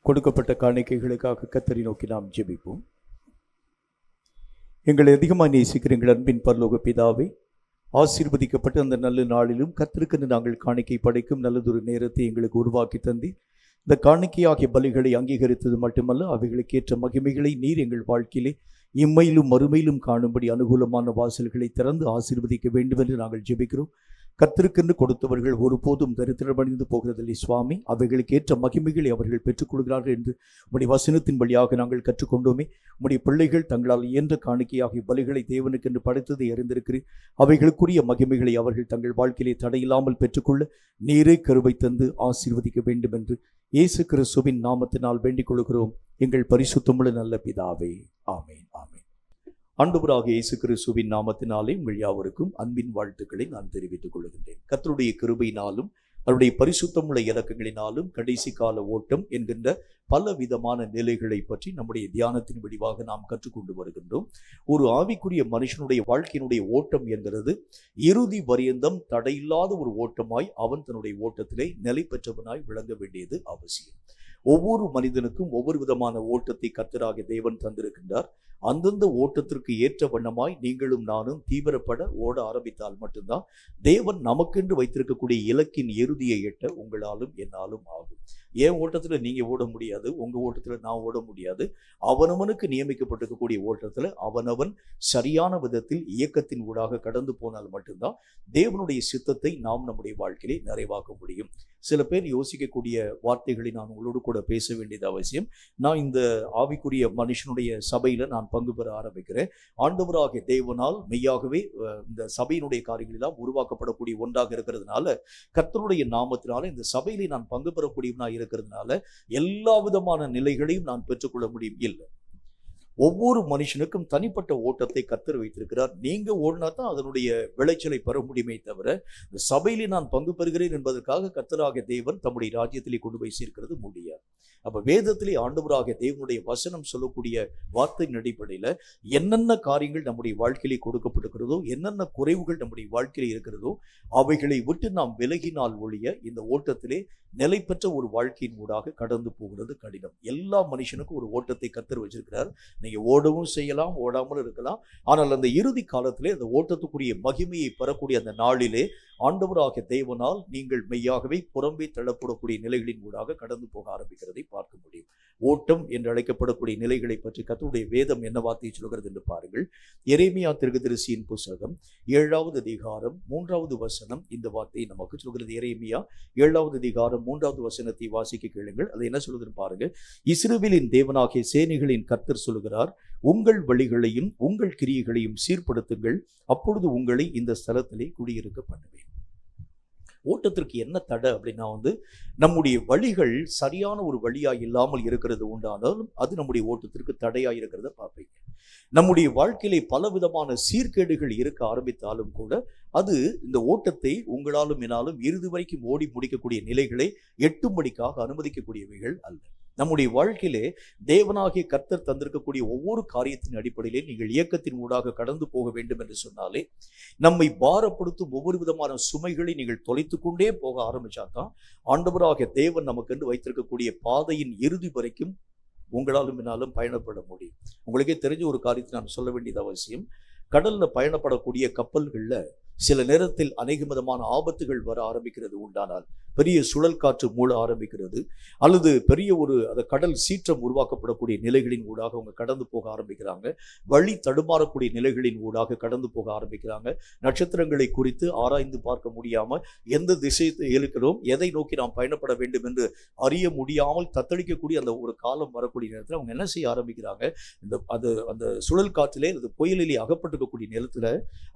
கொடுக்கப்பட்ட காணிக்கைகளுக்காக கர்த்தரை நோக்கி நாம் ஜெபிப்போம். எங்களை அதிகமாக நேசிக்கிற எங்கள் அன்பின் பரலோக பிதாவே, ஆசீர்வதிக்கப்பட்ட அந்த நல்ல நாளிலும் கர்த்தருக்கு நாங்கள் காணிக்கை படைக்கும் நல்லதொரு நேரத்தை எங்களுக்கு உருவாக்கி தந்தி, இந்த காணிக்கையாகிய பலிகளை அங்கீகரித்தது மட்டுமல்ல, அவைகளுக்கேற்ற மகிமைகளை நீர் எங்கள் வாழ்க்கையிலே இம்மையிலும் மறுமையிலும் காணும்படி அனுகூலமான வாசல்களை திறந்து ஆசீர்வதிக்க வேண்டும் என்று நாங்கள் ஜெபிக்கிறோம். கர்த்தருக்கென்று கொடுத்தவர்கள் ஒருபோதும் தரித்திரமடைந்து போகிறதில்லை சுவாமி. அவைகளுக்கு ஏற்ற மகிமைகளை அவர்கள் பெற்றுக்கொள்கிறார்கள் என்று உம்முடைய வசனத்தின் வழியாக நாங்கள் கற்றுக்கொண்டோமே. உம்முடைய பிள்ளைகள் தங்களால் இயன்ற காணிக்கையாகிய பலிகளை தேவனுக்கென்று படைத்ததை அறிந்திருக்கிறேன். அவைகளுக்குரிய மகிமைகளை அவர்கள் தங்கள் வாழ்க்கையிலே தடையில்லாமல் பெற்றுக்கொள்ள நீரே கிருபை தந்து ஆசீர்வதிக்க வேண்டும் என்று இயேசு கிறிஸ்துவின் நாமத்தினால் வேண்டிக் கொள்கிறோம் எங்கள் பரிசுத்தமுள்ள நல்ல பிதாவே. ஆமேன், ஆமேன். ஆண்டவராகிய இயேசு கிறிஸ்துவின் நாமத்தினாலே உங்கள் யாவருக்கும் அன்பின் வாழ்த்துக்களை நான் தெரிவித்துக் கொள்கின்றேன். கர்த்தருடைய கிருபையினாலும் அவருடைய பரிசுத்தமுள்ள இலக்கங்களினாலும் கடைசி கால ஓட்டம் என்கின்ற பல விதமான நிலைகளை பற்றி நம்முடைய தியானத்தின் வடிவாக நாம் கற்றுக்கொண்டு வருகின்றோம். ஒரு ஆவிக்குரிய மனுஷனுடைய வாழ்க்கையினுடைய ஓட்டம் என்கிறது இறுதி பரியந்தம் தடையில்லாத ஒரு ஓட்டமாய் அவன் தன்னுடைய ஓட்டத்திலே நிலை பெற்றவனாய் விளங்க வேண்டியது அவசியம். ஒவ்வொரு மனிதனுக்கும் ஒவ்வொரு விதமான ஓட்டத்தை கர்த்தராகிய தேவன் தந்திருக்கின்றார். அந்தந்த ஓட்டத்திற்கு ஏற்ற வண்ணமாய் நீங்களும் நானும் தீவிரப்பட ஓட ஆரம்பித்தால் மட்டும்தான் தேவன் நமக்கென்று வைத்திருக்கக்கூடிய இலக்கின் இறுதியை எட்ட உங்களாலும் என்னாலும் ஆகும். என் ஓட்டத்துல நீங்க ஓட முடியாது, உங்க ஓட்டத்துல நான் ஓட முடியாது. அவனவனுக்கு நியமிக்கப்பட்டிருக்கக்கூடிய ஓட்டத்துல அவனவன் சரியான விதத்தில் இயக்கத்தின் ஊடாக கடந்து போனால் மட்டும்தான் தேவனுடைய சித்தத்தை நாம் நம்முடைய வாழ்க்கையிலே நிறைவாக்க முடியும். சில பேர் யோசிக்கக்கூடிய வார்த்தைகளை நான் உங்களோடு கூட பேச வேண்டியது அவசியம். நான் இந்த ஆவிக்குரிய மனுஷனுடைய சபையில நான் பங்கு பெற ஆரம்பிக்கிறேன். ஆண்டவராகிய தேவனால் மெய்யாகவே இந்த சபையினுடைய காரியங்களெல்லாம் உருவாக்கப்படக்கூடிய ஒன்றாக இருக்கிறதுனால, கர்த்தருடைய நாமத்தினால இந்த சபையிலே நான் பங்கு பெறக்கூடியவனா இருக்கிறதுனால எல்லா விதமான நிலைகளையும் நான் பெற்றுக்கொள்ள முடியும் இல்லை. ஒவ்வொரு மனுஷனுக்கும் தனிப்பட்ட ஓட்டத்தை கர்த்தர் வைத்திருக்கிறார். நீங்க ஓடினா தான் அதனுடைய விளைச்சலை பெற முடியுமே தவிர, இந்த சபையிலே நான் பங்கு பெறுகிறேன் என்பதற்காக கர்த்தராகிய தேவன் தம்முடைய ராஜ்யத்திலே கொண்டு போய் சேர்க்கிறது முடியாது. அப்ப வேதத்திலே ஆண்டவராகிய தேவனுடைய வசனம் சொல்லக்கூடிய வார்த்தையின் அடிப்படையில என்னென்ன காரியங்கள் நம்முடைய வாழ்க்கையிலே கொடுக்கப்பட்டிருக்கிறதோ, என்னென்ன குறைவுகள் நம்முடைய வாழ்க்கையில இருக்கிறதோ, அவைகளை விட்டு நாம் விலகினால் ஒழிய இந்த ஓட்டத்திலே நிலை பெற்ற ஒரு வாழ்க்கையின் ஊடாக கடந்து போகிறது கடினம். எல்லா மனுஷனுக்கும் ஒரு ஓட்டத்தை கர்த்தர் வச்சிருக்கிறார். நீங்க ஓடவும் செய்யலாம், ஓடாமல் இருக்கலாம். ஆனால் அந்த இறுதி காலத்திலே அந்த ஓட்டத்துக்குரிய மகிமையை பெறக்கூடிய அந்த நாளிலே ஆண்டவராகிய தேவனால் நீங்கள் மெய்யாகவே புறம்பே தள்ளப்படக்கூடிய நிலைகளின் ஊடாக கடந்து போக ஆரம்பிக்கிறதை பார்க்க முடியும். ஓட்டம் என்று அழைக்கப்படக்கூடிய நிலைகளை பற்றி கர்த்தருடைய வேதம் என்ன வார்த்தையை சொல்கிறது என்று பாருங்கள். எரேமியா தீர்க்கதரிசியின் புத்தகம் 7வது அதிகாரம் 3வது வசனம் இந்த வார்த்தையை நமக்கு சொல்கிறது. எரேமியா 7வது அதிகாரம் 3வது வசனத்தை வாசிக்க கேளுங்கள். அது என்ன சொல்லுதுன்னு பாருங்க. இஸ்ரவேலின் தேவனாகிய சேனைகளின் கர்த்தர் சொல்லுகிறார், உங்கள் வழிகளையும் உங்கள் கிரியைகளையும் சீர்படுத்துங்கள், அப்பொழுது உங்களை இந்த ஸ்தலத்திலே குடியிருக்க பண்ணுவேன். ஓட்டத்திற்கு என்ன தடை அப்படின்னா நம்முடைய வழிகள் சரியான ஒரு வழியா இல்லாமல் இருக்கிறது உண்டானாலும் அது நம்முடைய ஓட்டத்திற்கு தடையா இருக்கிறத பார்ப்பீங்க. நம்முடைய வாழ்க்கையிலே பல விதமான சீர்கேடுகள் இருக்க ஆரம்பித்தாலும் கூட அது இந்த ஓட்டத்தை உங்களாலும் என்னாலும் இறுதி வரைக்கும் ஓடி முடிக்கக்கூடிய நிலைகளை எட்டும்படிக்காக அனுமதிக்கக்கூடியவைகள் அல்ல. நம்முடைய வாழ்க்கையிலே தேவனாகிய கர்த்தர் தந்திருக்கக்கூடிய ஒவ்வொரு காரியத்தின் அடிப்படையிலே நீங்கள் இயக்கத்தின் ஊடாக கடந்து போக வேண்டும் என்று சொன்னாலே, நம்மை பாரப்படுத்தும் ஒவ்வொரு விதமான சுமைகளை நீங்கள் தொலைத்து கொண்டே போக ஆரம்பிச்சாதான் ஆண்டவராகிய தேவன் நமக்கென்று வைத்திருக்கக்கூடிய பாதையின் இறுதி வரைக்கும் உங்களாலும் என்னாலும் பயணப்பட முடியும். உங்களுக்கே தெரிஞ்ச ஒரு காரியத்தை நான் சொல்ல வேண்டியது அவசியம். கடல்ல பயணப்படக்கூடிய கப்பல்கள்ல சில நேரத்தில் அநேக விதமான ஆபத்துகள் வர ஆரம்பிக்கிறது உண்டானால், பெரிய சுழல் காற்று மூழ ஆரம்பிக்கிறது, அல்லது பெரிய ஒரு கடல் சீற்றம் உருவாக்கப்படக்கூடிய நிலைகளின் ஊடாக அவங்க கடந்து போக ஆரம்பிக்கிறாங்க. வழி தடுமாறக்கூடிய நிலைகளின் ஊடாக கடந்து போக ஆரம்பிக்கிறாங்க. நட்சத்திரங்களை குறித்து ஆராய்ந்து பார்க்க முடியாம எந்த திசையை இருக்கிறோம், எதை நோக்கி நாம் பயணப்பட வேண்டும் என்று அறிய முடியாமல் தத்தளிக்கக்கூடிய அந்த ஒரு காலம் வரக்கூடிய நேரத்தில் அவங்க என்ன செய்ய ஆரம்பிக்கிறாங்க, அந்த சுழல் காற்றிலே அந்த புயலிலே அகப்பட்டிருக்கக்கூடிய நேரத்தில்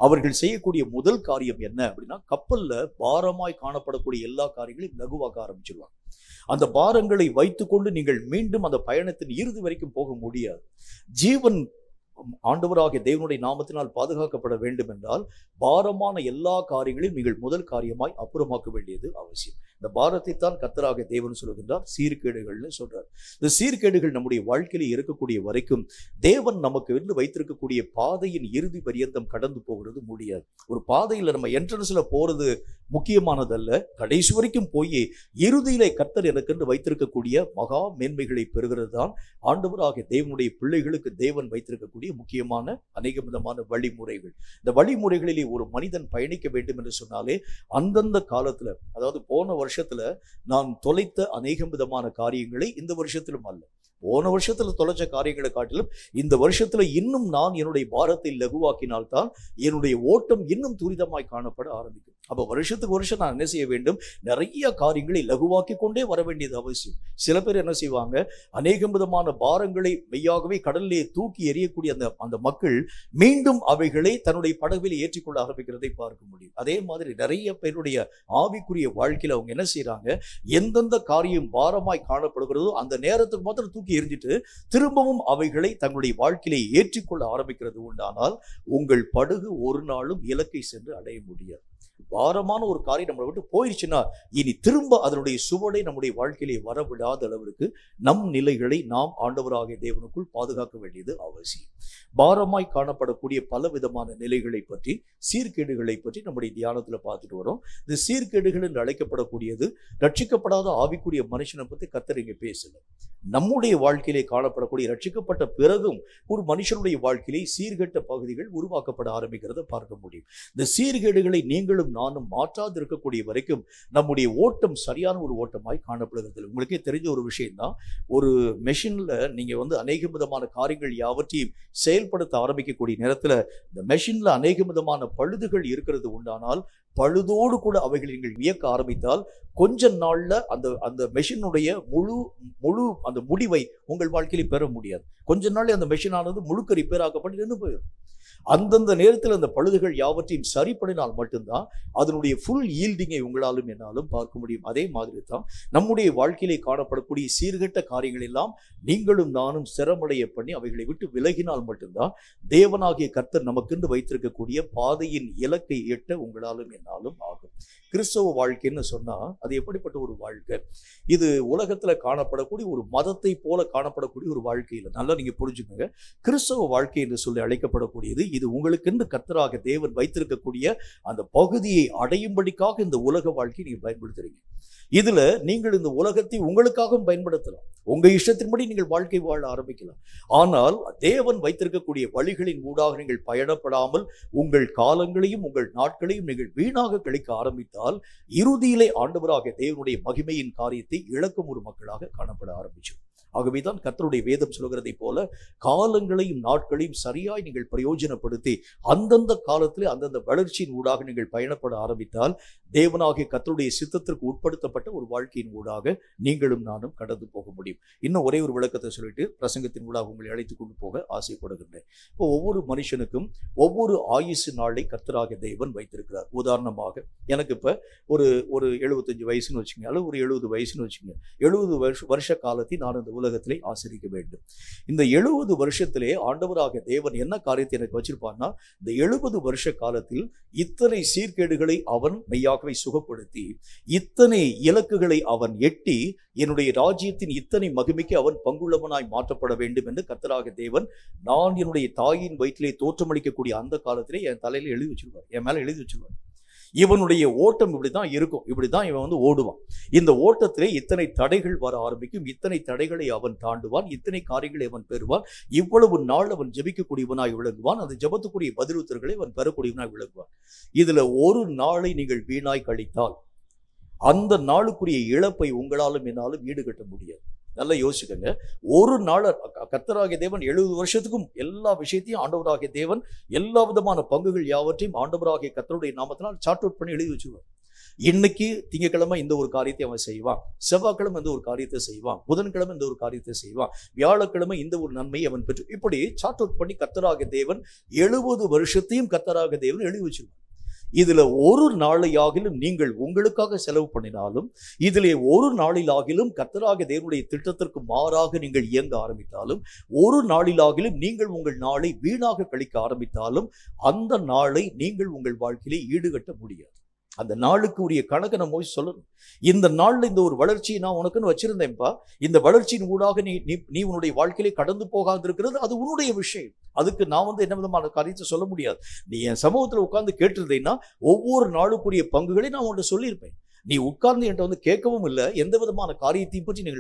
அவர்கள் செய்யக்கூடிய முதல் காரியம் என்ன அப்படின்னா, கப்பல்ல பாரமாய் காணப்படக்கூடிய எல்லா காரியங்களையும் லகுவாக்க ஆரம்பிச்சிருவாங்க. அந்த பாரங்களை வைத்துக்கொண்டு நீங்கள் மீண்டும் அந்த பயணத்தின் இறுதி வரைக்கும் போக முடியாது. ஜீவன் ஆண்டவராகிய தேவனுடைய நாமத்தினால் பாதுகாக்கப்பட வேண்டும் என்றால் பாரமான எல்லா காரியங்களையும் நீங்கள் முதல் காரியமாய் அப்புறமாக்க வேண்டியது அவசியம். இந்த பாரத்தை தான் கர்த்தராகிய தேவன் சொல்லுகின்றார் சீர்கேடுகள்னு சொல்றார். இந்த சீர்கேடுகள் நம்முடைய வாழ்க்கையில இருக்கக்கூடிய வரைக்கும் தேவன் நமக்கு வந்து வைத்திருக்கக்கூடிய பாதையின் இறுதி பரியந்தம் கடந்து போகிறது முடியாது. ஒரு பாதையில நம்ம என்ட்ரன்ஸ்ல போறது முக்கியமானதல்ல, கடைசி வரைக்கும் போய் இறுதியிலே கர்த்தர் எனக்கென்று வைத்திருக்கக்கூடிய மகா மேன்மைகளை பெறுகிறது தான் ஆண்டவராகிய தேவனுடைய பிள்ளைகளுக்கு தேவன் வைத்திருக்கக்கூடிய முக்கியமான அநேக விதமான வழிமுறைகள். இந்த வழிமுறைகளிலே ஒரு மனிதன் பயணிக்க வேண்டும் என்று சொன்னாலே அந்தந்த காலத்துல, அதாவது போன வருஷத்துல நான் தொலைத்த அநேக விதமான காரியங்களை இந்த வருஷத்திலும் அல்ல, போன வருஷத்துல தொலைச்ச காரியங்களை காட்டிலும் இந்த வருஷத்துல இன்னும் நான் என்னுடைய பாரத்தை லகுவாக்கினால்தான் என்னுடைய ஓட்டம் இன்னும் துரிதமாய் காணப்பட ஆரம்பிக்கும். அப்ப வருஷத்துக்கு வருஷம் நான் என்ன செய்ய வேண்டும், நிறைய காரியங்களை லகுவாக்கி கொண்டே வர வேண்டியது அவசியம். சில பேர் என்ன செய்வாங்க, அநேக விதமான பாரங்களை மெய்யாகவே கடலிலே தூக்கி எறியக்கூடிய அந்த மக்கள் மீண்டும் அவைகளை தன்னுடைய படவில் ஏற்றிக்கொள்ள ஆரம்பிக்கிறதை பார்க்க முடியும். அதே மாதிரி நிறைய பேருடைய ஆவிக்குரிய வாழ்க்கையில அவங்க என்ன செய்யறாங்க, எந்தெந்த காரியம் பாரமாய் காணப்படுகிறதோ அந்த நேரத்துக்கு மாத்திரம் தூக்கி எரிஞ்சிட்டு திரும்பவும் அவைகளை தங்களுடைய வாழ்க்கையிலே ஏற்றிக்கொள்ள ஆரம்பிக்கிறது உண்டானால் உங்கள் படகு ஒரு நாளும் இலக்கை சென்று அடைய முடியாது. பாரமான ஒரு காரியம் நம்மளை விட்டு போயிடுச்சுன்னா இனி திரும்ப அதனுடைய சுவடை நம்முடைய வாழ்க்கையிலே வரவிடாத அளவிற்கு நம் நிலைகளை நாம் ஆண்டவராகிய தேவனுக்குள் பாதுகாக்க வேண்டியது அவசியம். பாரமாய் காணப்படக்கூடிய பல விதமான நிலைகளை பற்றி, சீர்கேடுகளை பற்றி நம்முடைய தியானத்துல பார்த்துட்டு வரோம். இந்த சீர்கேடுகள் என்று அழைக்கப்படக்கூடியது ரட்சிக்கப்படாத ஆவிக்குரிய மனுஷனை பற்றி கர்த்தர் இங்கே பேசல. நம்முடைய வாழ்க்கையிலே காணப்படக்கூடிய ரட்சிக்கப்பட்ட பிறகும் ஒரு மனுஷனுடைய வாழ்க்கையிலே சீர்கெட்ட பகுதிகள் உருவாக்கப்பட ஆரம்பிக்கிறத பார்க்க முடியும். இந்த சீர்கேடுகளை நீங்களும் நானும் மாற்றாது இருக்கக்கூடிய வரைக்கும் நம்முடைய ஓட்டம் சரியான ஒரு ஓட்டமாய் காணப்படுகிறது. உங்களுக்கே தெரிஞ்ச ஒரு விஷயம் தான், ஒரு மெஷின்ல நீங்க வந்து அநேக விதமான காரியங்கள் யாவற்றையும் செயல்படுத்த ஆரம்பிக்கக்கூடிய நேரத்துல இந்த மெஷின்ல அநேக விதமான பழுதுகள் இருக்கிறது உண்டானால் பழுதோடு கூட அவைகளை நீங்கள் இயக்க ஆரம்பித்தால் கொஞ்ச நாள்ல அந்த மெஷினுடைய முழு அந்த முடிவை உங்கள் வாழ்க்கையில பெற முடியாது. கொஞ்ச நாள் அந்த மெஷின் ஆனது முழுக்க ரிப்பேர் ஆக்கப்பட்டு நின்று போயிடும். அந்தந்த நேரத்தில் அந்த பழுதுகள் யாவற்றையும் சரிப்படினால் மட்டும்தான் அதனுடைய ஃபுல் ஈல்டிங்கை உங்களாலும் என்னாலும் பார்க்க முடியும். அதே மாதிரி தான் நம்முடைய வாழ்க்கையிலே காணப்படக்கூடிய சீர்கெட்ட காரியங்கள் எல்லாம் நீங்களும் நானும் சிரமடைய பண்ணி அவைகளை விட்டு விலகினால் மட்டும்தான் தேவனாகிய கர்த்தர் நமக்கென்று வைத்திருக்கக்கூடிய பாதையின் இலக்கை எட்ட உங்களாலும் என்னாலும் ஆகும். கிறிஸ்தவ வாழ்க்கைன்னு சொன்னா அது எப்படிப்பட்ட ஒரு வாழ்க்கை? இது உலகத்துல காணப்படக்கூடிய ஒரு மதத்தை போல காணப்படக்கூடிய ஒரு வாழ்க்கை இல்லை. நல்லா நீங்க புரிஞ்சுக்கோங்க. கிறிஸ்தவ வாழ்க்கை என்று சொல்லி அழைக்கப்படக்கூடியது இது உங்களுக்கென்று கர்த்தராக தேவன் வைத்திருக்கக்கூடிய அந்த பகுதியை அடையும்படிக்காக இந்த உலக வாழ்க்கையை நீங்க பயன்படுத்துறீங்க. இதுல நீங்கள் இந்த உலகத்தை உங்களுக்காகவும் பயன்படுத்தலாம், உங்க இஷ்டத்தின்படி நீங்கள் வாழ்க்கை வாழ ஆரம்பிக்கலாம். ஆனால் தேவன் வைத்திருக்கக்கூடிய வழிகளின் ஊடாக நீங்கள் பயணப்படாமல் உங்கள் காலங்களையும் உங்கள் நாட்களையும் நீங்கள் வீணாக கழிக்க ஆரம்பித்தால் இறுதியிலே ஆண்டவராக தேவனுடைய மகிமையின் காரியத்தை இழக்கும் ஒரு மக்களாக காணப்பட ஆரம்பிச்சோம். ஆகவேதான் கர்த்தருடைய வேதம் சொல்கிறதை போல காலங்களையும் நாட்களையும் சரியாய் நீங்கள் பிரயோஜனப்படுத்தி அந்தந்த காலத்திலே அந்தந்த வளர்ச்சியின் ஊடாக நீங்கள் பயணப்பட ஆரம்பித்தால் தேவனாகிய கர்த்தருடைய சித்தத்திற்கு உட்படுத்தப்பட்ட ஒரு வாழ்க்கையின் ஊடாக நீங்களும் நானும் கடந்து போக முடியும். இன்னும் ஒரே ஒரு விளக்கத்தை சொல்லிட்டு பிரசங்கத்தின் ஊடாக உங்களை அழைத்து கொண்டு போக ஆசைப்படுகின்றேன். இப்போ ஒவ்வொரு மனுஷனுக்கும் ஒவ்வொரு ஆயுசு நாளை கர்த்தராகிய தேவன் வைத்திருக்கிறார். உதாரணமாக எனக்கு இப்ப ஒரு 75 வயசுன்னு வச்சுங்க, அல்லது ஒரு 70 வயசுன்னு வச்சுங்க. 70 வருஷ காலத்தை நான் இந்த உலகத்திலே ஆசிரிக்க வேண்டும். இந்த 70 வருஷத்திலே ஆண்டவராக தேவன் என்ன காரியத்தை எனக்கு வச்சிருப்பான்னா, இந்த 70 வருஷ காலத்தில் இத்தனை சீர்கேடுகளை அவன் மெய்யாகவே சுகப்படுத்தி இத்தனை இலக்குகளை அவன் எட்டி என்னுடைய ராஜ்யத்தின் இத்தனை மகிமைக்கு அவன் பங்குள்ளவனாய் மாற்றப்பட வேண்டும் என்று கர்த்தராக தேவன் நான் என்னுடைய தாயின் வயிற்றிலே தோற்றமளிக்கக்கூடிய அந்த காலத்திலே என் தலையில எழுதி வச்சிருவார், என் மேல எழுதி வச்சிருவார். இவனுடைய ஓட்டம் இப்படிதான் இருக்கும், இப்படிதான் இவன் ஓடுவான். இந்த ஓட்டத்திலே இத்தனை தடைகள் வர ஆரம்பிக்கும், இத்தனை தடைகளை அவன் தாண்டுவான், இத்தனை காரியங்களை அவன் பெறுவான். இவ்வளவு நாள் அவன் ஜெபிக்கக்கூடியவனாய் விளங்குவான், அந்த ஜெபத்துக்குரிய பதிலுத்தர்களை அவன் பெறக்கூடியவனாய் விளங்குவான். இதுல ஒரு நாளை நீங்கள் வீணாய் கழித்தால் அந்த நாளுக்குரிய இழப்பை உங்களாலும் என்னாலும் ஈடுகட்ட முடியாது. நல்லா யோசிக்கங்க. ஒரு நாள் கர்த்தராகிய தேவன் 70 வருஷத்துக்கும் எல்லா விஷயத்தையும் ஆண்டவராகிய தேவன் எல்லா விதமான பங்குகள் யாவற்றையும் ஆண்டவராகிய கர்த்தருடைய நாமத்தினால் சார்ட் அவுட் பண்ணி எழுதி வச்சுருவார். இன்னைக்கு திங்கக்கிழமை இந்த ஒரு காரியத்தை அவன் செய்வான், செவ்வாய்க்கிழமை இந்த ஒரு காரியத்தை செய்வான், புதன்கிழமை இந்த ஒரு காரியத்தை செய்வான், வியாழக்கிழமை இந்த ஒரு நன்மையை அவன் பெற்று, இப்படி சார்ட் அவுட் பண்ணி கர்த்தராகிய தேவன் 70 வருஷத்தையும் கர்த்தராகிய தேவன் எழுதி வச்சிருவான். இதுல ஒரு நாளையாகிலும் நீங்கள் உங்களுக்காக செலவு பண்ணினாலும், இதிலே ஒரு நாளிலாகிலும் கர்த்தராகிய தேவனுடைய திட்டத்திற்கு மாறாக நீங்கள் இயங்க ஆரம்பித்தாலும், ஒரு நாளிலாகிலும் நீங்கள் உங்கள் நாளை வீணாக கழிக்க ஆரம்பித்தாலும், அந்த நாளை நீங்கள் உங்கள் வாழ்க்கையிலே ஈடுகட்ட முடியாது. அந்த நாளுக்கு உரிய கணக்கை நம்ம போய் சொல்லணும். இந்த நாள்ல இந்த ஒரு வளர்ச்சியை நான் உனக்குன்னு வச்சிருந்தேன்ப்பா, இந்த வளர்ச்சியின் ஊடாக நீ உன்னுடைய வாழ்க்கையிலே கடந்து போகாது இருக்கிறது, அது உன்னுடைய விஷயம். அதுக்கு நான் என்ன விதமான காரியத்தை சொல்ல முடியாது. நீ என் சமூகத்தில் உட்கார்ந்து கேட்டிருந்தேன்னா ஒவ்வொரு நாளுக்குரிய பங்குகளை நான் உன்கிட்ட சொல்லியிருப்பேன். நீ உட்கார்ந்து என்கிட்ட கேட்கவும் இல்லை, எந்த விதமான காரியத்தையும் பற்றி நீ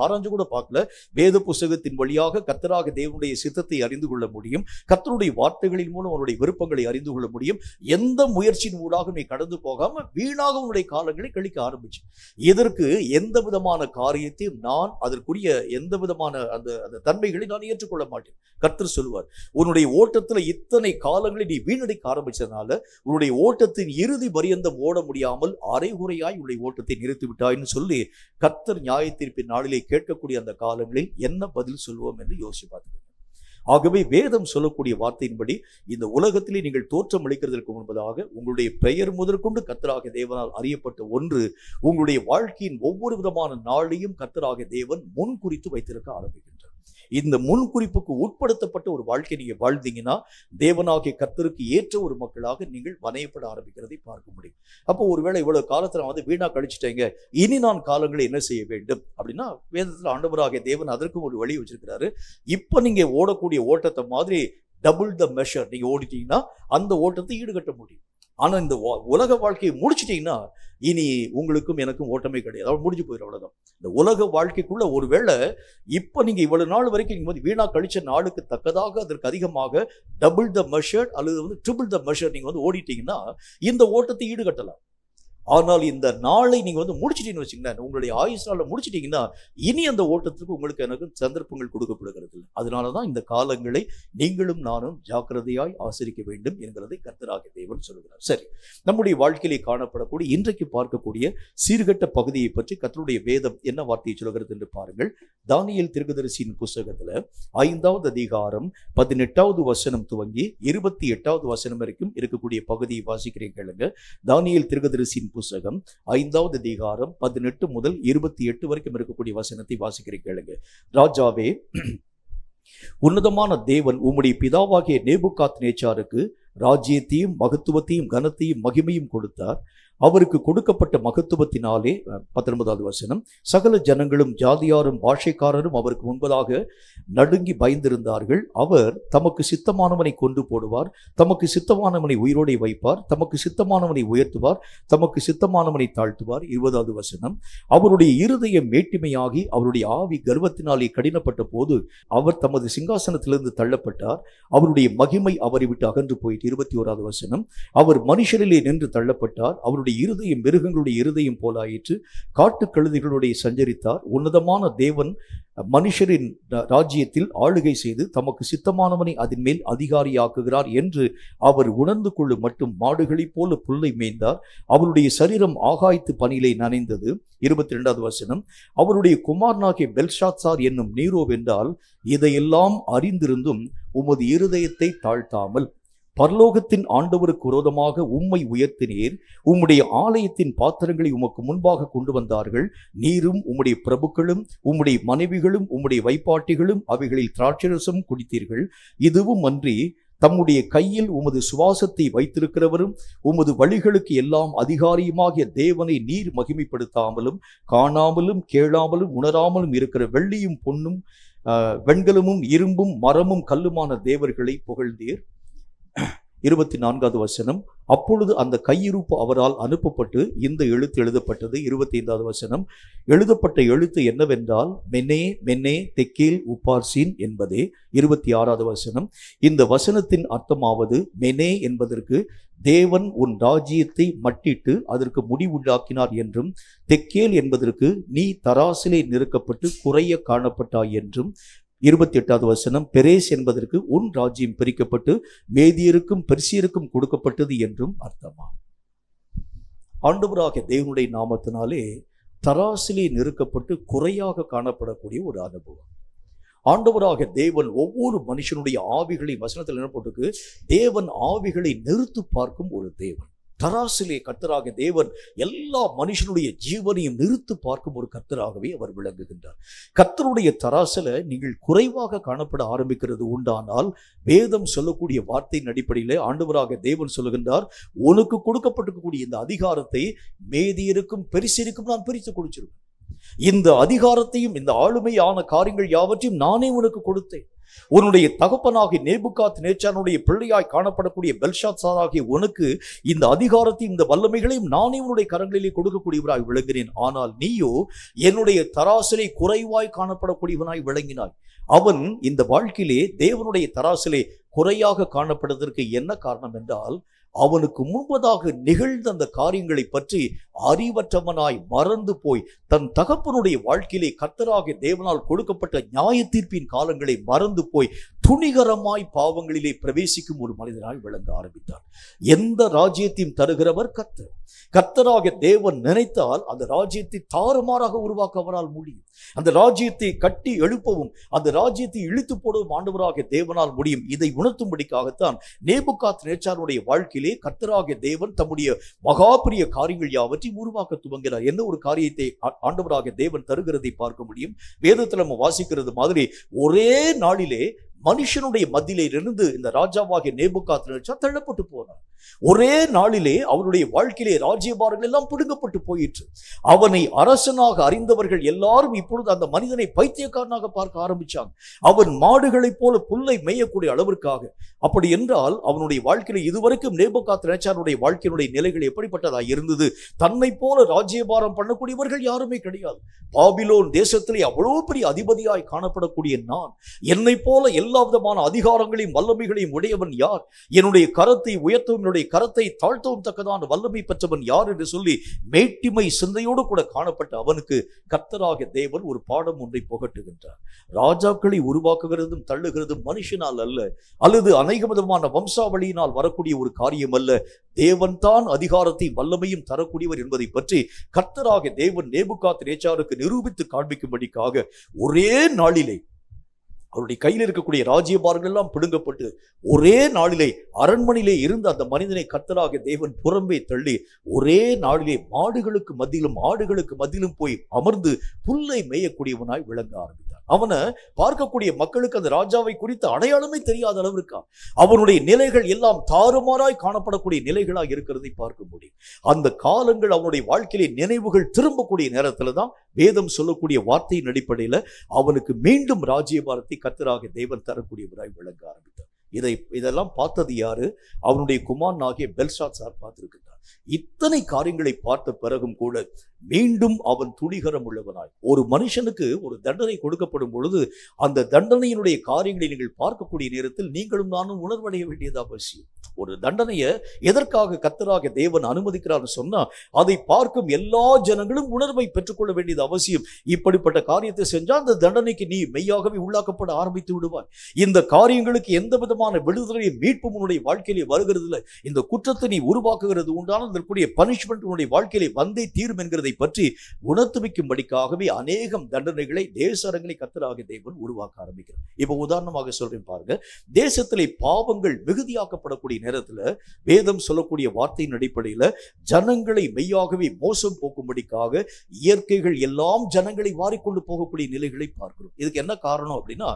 ஆராய்ஞ்சு கூட பார்க்கல. வேத புஸ்தகத்தின் வழியாக கர்த்தராகிய தேவனுடைய சித்தத்தை அறிந்து கொள்ள முடியும், கர்த்தருடைய வார்த்தைகளின் மூலம் அவருடைய விருப்பங்களை அறிந்து கொள்ள முடியும். எந்த முயற்சியின் ஊடாக நீ கடந்து போகாம வீணாக உன்னுடைய காலங்களை கழிக்க ஆரம்பிச்சு. இதற்கு எந்த விதமான காரியத்தையும் நான் அதற்குரிய எந்த விதமான அந்த தன்மைகளை நான் ஏற்றுக்கொள்ள மாட்டேன். கர்த்தர் சொல்லுவார், உன்னுடைய ஓட்டத்துல இத்தனை காலங்களை நீ வீணடிக்க ஆரம்பிச்சதுனால உன்னுடைய ஓட்டத்தின் இறுதி பரியந்தம் ஓட முடியாமல் அரைகுறையா உடைய ஓட்டத்தை நிறுத்திவிட்டாய்னு சொல்லி கர்த்தர் நியாயத்தீர்ப்பின் நாளிலே கேட்கக்கூடிய அந்த காலங்களில் என்ன பதில் சொல்வோம் என்று யோசிச்சு பார்த்துக்கோங்க. ஆகவே வேதம் சொல்லக்கூடிய வார்த்தையின்படி இந்த உலகத்திலே நீங்கள் தோற்றம் அளிக்கிறதற்கு முன்பதாக உங்களுடைய பெயர் முதற்கொண்டு கர்த்தராகிய தேவனால் அறியப்பட்ட ஒன்று உங்களுடைய வாழ்க்கையின் ஒவ்வொரு விதமான நாளையும் கர்த்தராகிய தேவன் முன் குறித்து வைத்திருக்க ஆரம்பிக்கின்றார். இந்த முன்குறிப்புக்கு உட்படுத்தப்பட்ட ஒரு வாழ்க்கை நீங்க வாழ்ந்தீங்கன்னா தேவனாகிய கர்த்தருக்கு ஏற்ற ஒரு மக்களாக நீங்கள் வணையப்பட ஆரம்பிக்கிறதை பார்க்க முடியும். அப்போ ஒருவேளை இவ்வளவு காலத்துல வீணா கழிச்சுட்டேங்க, இனி நான் காலங்களை என்ன செய்ய வேண்டும் அப்படின்னா வேதத்துல ஆண்டவராகிய தேவன் அதற்கும் ஒரு வழி வச்சிருக்கிறாரு. இப்ப நீங்க ஓடக்கூடிய ஓட்டத்தை மாதிரி டபுள் த மெஷர் நீங்க ஓடிட்டீங்கன்னா அந்த ஓட்டத்தை ஈடுகட்ட முடியும். ஆனா இந்த உலக வாழ்க்கையை முடிச்சிட்டீங்கன்னா இனி உங்களுக்கும் எனக்கும் ஓட்டமே கிடையாது, அவள் முடிஞ்சு போயிடும், அவ்வளவுதான். இந்த உலக வாழ்க்கைக்குள்ள ஒருவேளை இப்ப நீங்க இவ்வளவு நாள் வரைக்கும் நீங்க வீணா கழிச்ச நாளுக்கு தக்கதாக அதற்கு அதிகமாக டபுள் த மெஷர் அல்லது ட்ரிபிள் த மெஷர் நீங்க ஓடிட்டீங்கன்னா இந்த ஓட்டத்தை ஈடுகட்டலாம். ஆனால் இந்த நாளை நீங்க முடிச்சிட்டீங்கன்னு வச்சுங்களேன், உங்களுடைய ஆயுசு நாளை முடிச்சிட்டீங்கன்னா இனி அந்த ஓட்டத்துக்கு உங்களுக்கு எனக்கு சந்தர்ப்பங்கள் கொடுக்கப்படுகிறது இல்லை. அதனாலதான் இந்த காலங்களை நீங்களும் நானும் ஜாக்கிரதையாய் ஆசரிக்க வேண்டும் என்கிறதை கர்த்தராகிய தேவன் சொல்கிறார். சரி, நம்முடைய வாழ்க்கையிலே காணப்படக்கூடிய இன்றைக்கு பார்க்கக்கூடிய சீர்கட்ட பகுதியை பற்றி கர்த்தருடைய வேதம் என்ன வார்த்தையை சொல்கிறது என்று பாருங்கள். தானியேல் தீர்க்கதரிசியின் புஸ்தகத்துல 5வது அதிகாரம் 18வது வசனம் துவங்கி 28வது வசனம் வரைக்கும் இருக்கக்கூடிய பகுதியை வாசிக்கிறேன் கேளுங்க. தானியேல் தீர்க்கதரிசியின் புஸ்தகம் 5வது அதிகாரம் 18 முதல் 28 வரைக்கும் இருக்கக்கூடிய வசனத்தை வாசிக்கிறேன் கேளுங்க. ராஜாவே, உன்னதமான தேவன் உம்முடைய பிதாவாகிய நேபுகாத்நேச்சாருக்கு ராஜ்யத்தையும் மகத்துவத்தையும் கனத்தையும் மகிமையும் கொடுத்தார். அவருக்கு கொடுக்கப்பட்ட மகத்துவத்தினாலே 19வது வசனம், சகல ஜனங்களும் ஜாதியாரும் பாஷைக்காரரும் அவருக்கு முன்பதாக நடுங்கி பயந்திருந்தார்கள். அவர் தமக்கு சித்தமானவனை கொண்டு போடுவார், தமக்கு சித்தமானவனை உயிரோடை வைப்பார், தமக்கு சித்தமானவனை உயர்த்துவார், தமக்கு சித்தமானவனை தாழ்த்துவார். 20வது வசனம், அவருடைய இருதயம் மேட்டிமையாகி அவருடைய ஆவி கர்வத்தினாலே கடினப்பட்ட போது அவர் தமது சிங்காசனத்திலிருந்து தள்ளப்பட்டார், அவருடைய மகிமை அவரை விட்டு அகன்று போயிட்டு. 21வது வசனம், அவர் மனுஷரிலே நின்று தள்ளப்பட்டார், அவருடைய இருதயம் மிருகங்களுடைய இருதயம் போலாயிற்று, காட்டு கழுதைகளுடைய சஞ்சரித்தார். உன்னதமான தேவன் மனுஷரின் ராஜ்யத்தில் ஆளுகை செய்து தமக்கு சித்தமானவனை அதன் மேல் அதிகாரியாக்குகிறார் என்று அவர் உணர்ந்து கொள்ளும் மட்டும் மாடுகளைப் போல புல்லை மேய்ந்தார். அவருடைய சரீரம் ஆகாயத்து பனியிலே நனைந்தது. 22வது வசனம், அவருடைய குமாரனாகிய பெல்ஷாத்சார் என்னும் நீரோ வென்றால் இதையெல்லாம் அறிந்திருந்தும் உமது இருதயத்தை தாழ்த்தாமல் பரலோகத்தின் ஆண்டவருக்கு விரோதமாக உம்மை உயர்த்தினீர். உம்முடைய ஆலயத்தின் பாத்திரங்களை உமக்கு முன்பாக கொண்டு வந்தார்கள். நீரும் உம்முடைய பிரபுக்களும் உம்முடைய மனைவிகளும் உம்முடைய வைப்பாட்டிகளும் அவைகளில் திராட்சரசம் குடித்தீர்கள். இதுவும் அன்றி தம்முடைய கையில் உமது சுவாசத்தை வைத்திருக்கிறவரும் உமது வழிகளுக்கு எல்லாம் அதிகாரியுமாகிய தேவனை நீர் மகிமைப்படுத்தாமலும் காணாமலும் கேளாமலும் உணராமலும் இருக்கிற வெள்ளியும் பொன்னும் வெண்கலமும் இரும்பும் மரமும் கல்லுமான தேவர்களை புகழ்ந்தீர். 24வது வசனம், அப்பொழுது அந்த கையிருப்பு அவரால் அனுப்பப்பட்டு இந்த எழுத்து எழுதப்பட்டது. 25வது வசனம், எழுதப்பட்ட எழுத்து என்னவென்றால் மெனே மெனே தெக்கேல் உப்பார்சின் என்பதே. 26வது வசனம், இந்த வசனத்தின் அர்த்தமாவது, மெனே என்பதற்கு தேவன் உன் ராஜ்யத்தை மட்டிட்டு அதற்கு முடிவுண்டாக்கினார் என்றும், தெக்கேல் என்பதற்கு நீ தராசிலே நிறுக்கப்பட்டு குறைய காணப்பட்டாய் என்றும். 28வது வசனம், பெரேஸ் என்பதற்கு உன் ராஜ்யம் பிரிக்கப்பட்டு மேதியருக்கும் பெர்சியருக்கும் கொடுக்கப்பட்டது என்றும் அர்த்தமா. ஆண்டவராகிய தேவனுடைய நாமத்தினாலே தராசிலே நிறுக்கப்பட்டு குறையாக காணப்படக்கூடிய ஒரு அனுபவம். ஆண்டவராகிய தேவன் ஒவ்வொரு மனுஷனுடைய ஆவிகளை வசனத்தில் என்ன போட்டுக்கு, தேவன் ஆவிகளை நிறுத்து பார்க்கும் ஒரு தேவன். தராசிலே கர்த்தராகிய தேவன் எல்லா மனுஷனுடைய ஜீவனையும் நிறுத்து பார்க்கும் ஒரு கர்த்தராகவே அவர் விளங்குகின்றார். கர்த்தருடைய தராசில நீங்கள் குறைவாக காணப்பட ஆரம்பிக்கிறது உண்டானால், வேதம் சொல்லக்கூடிய வார்த்தையின் அடிப்படையிலே ஆண்டவராகிய தேவன் சொல்லுகின்றார், உனக்கு கொடுக்கப்பட்டிருக்கக்கூடிய இந்த அதிகாரத்தை மேதியருக்கும் பெரிசியருக்கும் நான் பிரித்து கொடுச்சிருவேன். இந்த அதிகாரத்தையும் இந்த ஆளுமையான காரியங்கள் யாவற்றையும் நானே உனக்கு கொடுத்தேன். உன்னுடைய தகப்பனாகிய நேபுகாத் நேச்சானுடைய பிள்ளையாய் காணப்படக்கூடிய பெல்ஷாத்சாராகிய உனக்கு இந்த அதிகாரத்தையும் இந்த வல்லமைகளையும் நானே உன்னுடைய கரங்களிலே கொடுக்கக்கூடியவராய் விளங்கினேன். ஆனால் நீயோ என்னுடைய தராசிலே குறைவாய் காணப்படக்கூடியவனாய் விளங்கினாய். அவன் இந்த வாழ்க்கையிலே தேவனுடைய தராசிலே குறையாக காணப்படுவதற்கு என்ன காரணம் என்றால், அவனுக்கு முன்பதாக நிகழ்ந்த அந்த காரியங்களை பற்றி அறிவற்றவனாய் மறந்து போய் தன் தகப்பனுடைய வாழ்க்கையிலே கர்த்தராகிய தேவனால் கொடுக்கப்பட்ட நியாய தீர்ப்பின் காலங்களை மறந்து போய் துணிகரமாய் பாவங்களிலே பிரவேசிக்கும் ஒரு மனிதனாய் விளங்க ஆரம்பித்தார். எந்த ராஜ்யத்தையும் தருகிறவர் கர்த்தர். கர்த்தராகிய தேவன் நினைத்தால் அந்த ராஜ்யத்தை தாறுமாறாக உருவாக்க அவரால் முடியும். அந்த ராஜ்யத்தை கட்டி எழுப்பவும் அந்த ராஜ்யத்தை இழுத்து போடவும் ஆண்டவராகிய தேவனால் முடியும். இதை உணர்த்தும்படிக்காகத்தான் நேபுகாத் நேச்சாருடைய வாழ்க்கையிலே கர்த்தராகிய தேவன் தம்முடைய மகாபிரிய காரியங்கள் யாவற்றையும் உருவாக்க துவங்கினார். என்ன ஒரு காரியத்தை ஆண்டவராகிய தேவன் தருகிறதை பார்க்க முடியும். வேதத்தில் நம்ம வாசிக்கிறது மாதிரி ஒரே நாளிலே மனுஷனுடைய மத்தியிலே இருந்து இந்த ராஜாவாகிய நேபுகாத் நேச்சார் தள்ளப்பட்டு போனார். ஒரே நாளிலே அவருடைய வாழ்க்கையிலே ராஜ்யபாரங்கள் எல்லாம் பிடுங்கப்பட்டு போயிற்று. அவனை அரசனாக அறிந்தவர்கள் எல்லாரும் இப்பொழுது அந்த மனிதனை பைத்தியக்காரனாக பார்க்க ஆரம்பிச்சாங்க. அவன் மாடுகளைப் போல புல்லை மேயக்கூடிய அளவிற்காக. அப்படி என்றால் அவனுடைய வாழ்க்கையில இதுவரைக்கும் நேபுகாத் நேச்சாருடைய வாழ்க்கையினுடைய நிலைகள் எப்படிப்பட்டதாக இருந்தது? தன்னை போல ராஜ்யபாரம் பண்ணக்கூடியவர்கள் யாருமே கிடையாது. பாபிலோன் தேசத்திலே அவ்வளவு பெரிய அதிபதியாய் காணப்படக்கூடிய நான், என்னை போல எல்லா விதமான அதிகாரங்களையும் வல்லமைகளையும் உடையவன் யார்? என்னுடைய கரத்தை உயர்த்தவும் என்னுடைய கரத்தை தாழ்த்தவும் தக்கதான வல்லமை பெற்றவன் யார் என்று சொல்லி மேட்டிமை சிந்தையோடு கூட காணப்பட்ட அவனுக்கு கர்த்தராகிய தேவன் ஒரு பாடம் ஒன்றை புகட்டுகின்றார். ராஜாக்களை உருவாக்குகிறதும் தள்ளுகிறதும் மனுஷனால் அல்ல, அல்லது அநேக விதமான வம்சாவளியினால் வரக்கூடிய ஒரு காரியம் அல்ல. தேவன் தான் அதிகாரத்தை வல்லமையும் தரக்கூடியவர் என்பதை பற்றி கர்த்தராகிய தேவன் நேபுகாத் நேச்சாருக்கு நிரூபித்து காண்பிக்கும்படிக்காக ஒரே நாளிலே அவருடைய கையில் இருக்கக்கூடிய ராஜ்யபாரங்கள் எல்லாம் பிடுங்கப்பட்டு ஒரே நாளிலே அரண்மனையிலே இருந்த அந்த மனிதனை கர்த்தராகிய தேவன் புறம்பே தள்ளி ஒரே நாளிலே மாடுகளுக்கு மத்தியிலும் ஆடுகளுக்கு மத்தியிலும் போய் அமர்ந்து புல்லை மேயக்கூடியவனாய் விளங்க ஆரம்பித்தார். அவனை பார்க்கக்கூடிய மக்களுக்கு அந்த ராஜாவை குறித்த அடையாளமே தெரியாத அளவிற்கா அவனுடைய நிலைகள் எல்லாம் தாறுமாறாய் காணப்படக்கூடிய நிலைகளாக இருக்கிறதை பார்க்க முடியும். அந்த காலங்கள் அவனுடைய வாழ்க்கையிலே நினைவுகள் திரும்பக்கூடிய நேரத்துல தான் வேதம் சொல்லக்கூடிய வார்த்தையின் அடிப்படையில அவனுக்கு மீண்டும் ராஜ்யபாரத்தை கர்த்தராகிய தேவன் தரக்கூடியவராய் விளங்க ஆரம்பித்தார். இதெல்லாம் பார்த்தது யாரு? அவனுடைய குமாரன் ஆகிய பெல்ஷாத்சார் பார்த்திருக்கிறார். இத்தனை காரியங்களை பார்த்த பிறகும் கூட மீண்டும் அவன் துணிகரம் உள்ளவனாய். ஒரு மனுஷனுக்கு ஒரு தண்டனை கொடுக்கப்படும் பொழுது அந்த தண்டனையினுடைய காரியங்களை நீங்கள் பார்க்கக்கூடிய நேரத்தில் நீங்களும் நானும் உணர்வடைய வேண்டியது அவசியம். ஒரு தண்டனையை எதற்காக கர்த்தராகிய தேவன் அனுமதிக்கிறார் சொன்னா அதை பார்க்கும் எல்லா ஜனங்களும் உணர்வை பெற்றுக்கொள்ள வேண்டியது அவசியம். இப்படிப்பட்ட காரியத்தை செஞ்சால் அந்த தண்டனைக்கு நீ மெய்யாகவே உள்ளாக்கப்பட ஆரம்பித்து விடுவாய். இந்த காரியங்களுக்கு எந்த விதமான விடுதலை மீட்பு உன்னுடைய வாழ்க்கையிலே வருகிறது இல்லை. இந்த குற்றத்தை நீ உருவாக்குகிறது உண்டான அதற்குரிய பனிஷ்மெண்ட் உன்னுடைய வாழ்க்கையிலே வந்தே தீரும் என்கிறதை பற்றி உணர்த்து வைக்கும்படிக்காகவே அநேகம் தண்டனைகளை தேசரங்களை கர்த்தராகிய தேவன் உருவாக்க ஆரம்பிக்கிறார். இப்ப உதாரணமாக சொல்றேன் பாருங்க. தேசத்திலே பாவங்கள் மிகுதியாக்கப்படக்கூடிய நேரத்துல வேதம் சொல்லக்கூடிய வார்த்தையின் அடிப்படையில ஜனங்களை மெய்யாகவே மோசம் போக்கும்படிக்காக இயற்கைகள் எல்லாம் ஜனங்களை வாரிக்கொண்டு போகக்கூடிய நிலைகளை பார்க்கிறோம். இதுக்கு என்ன காரணம் அப்படின்னா,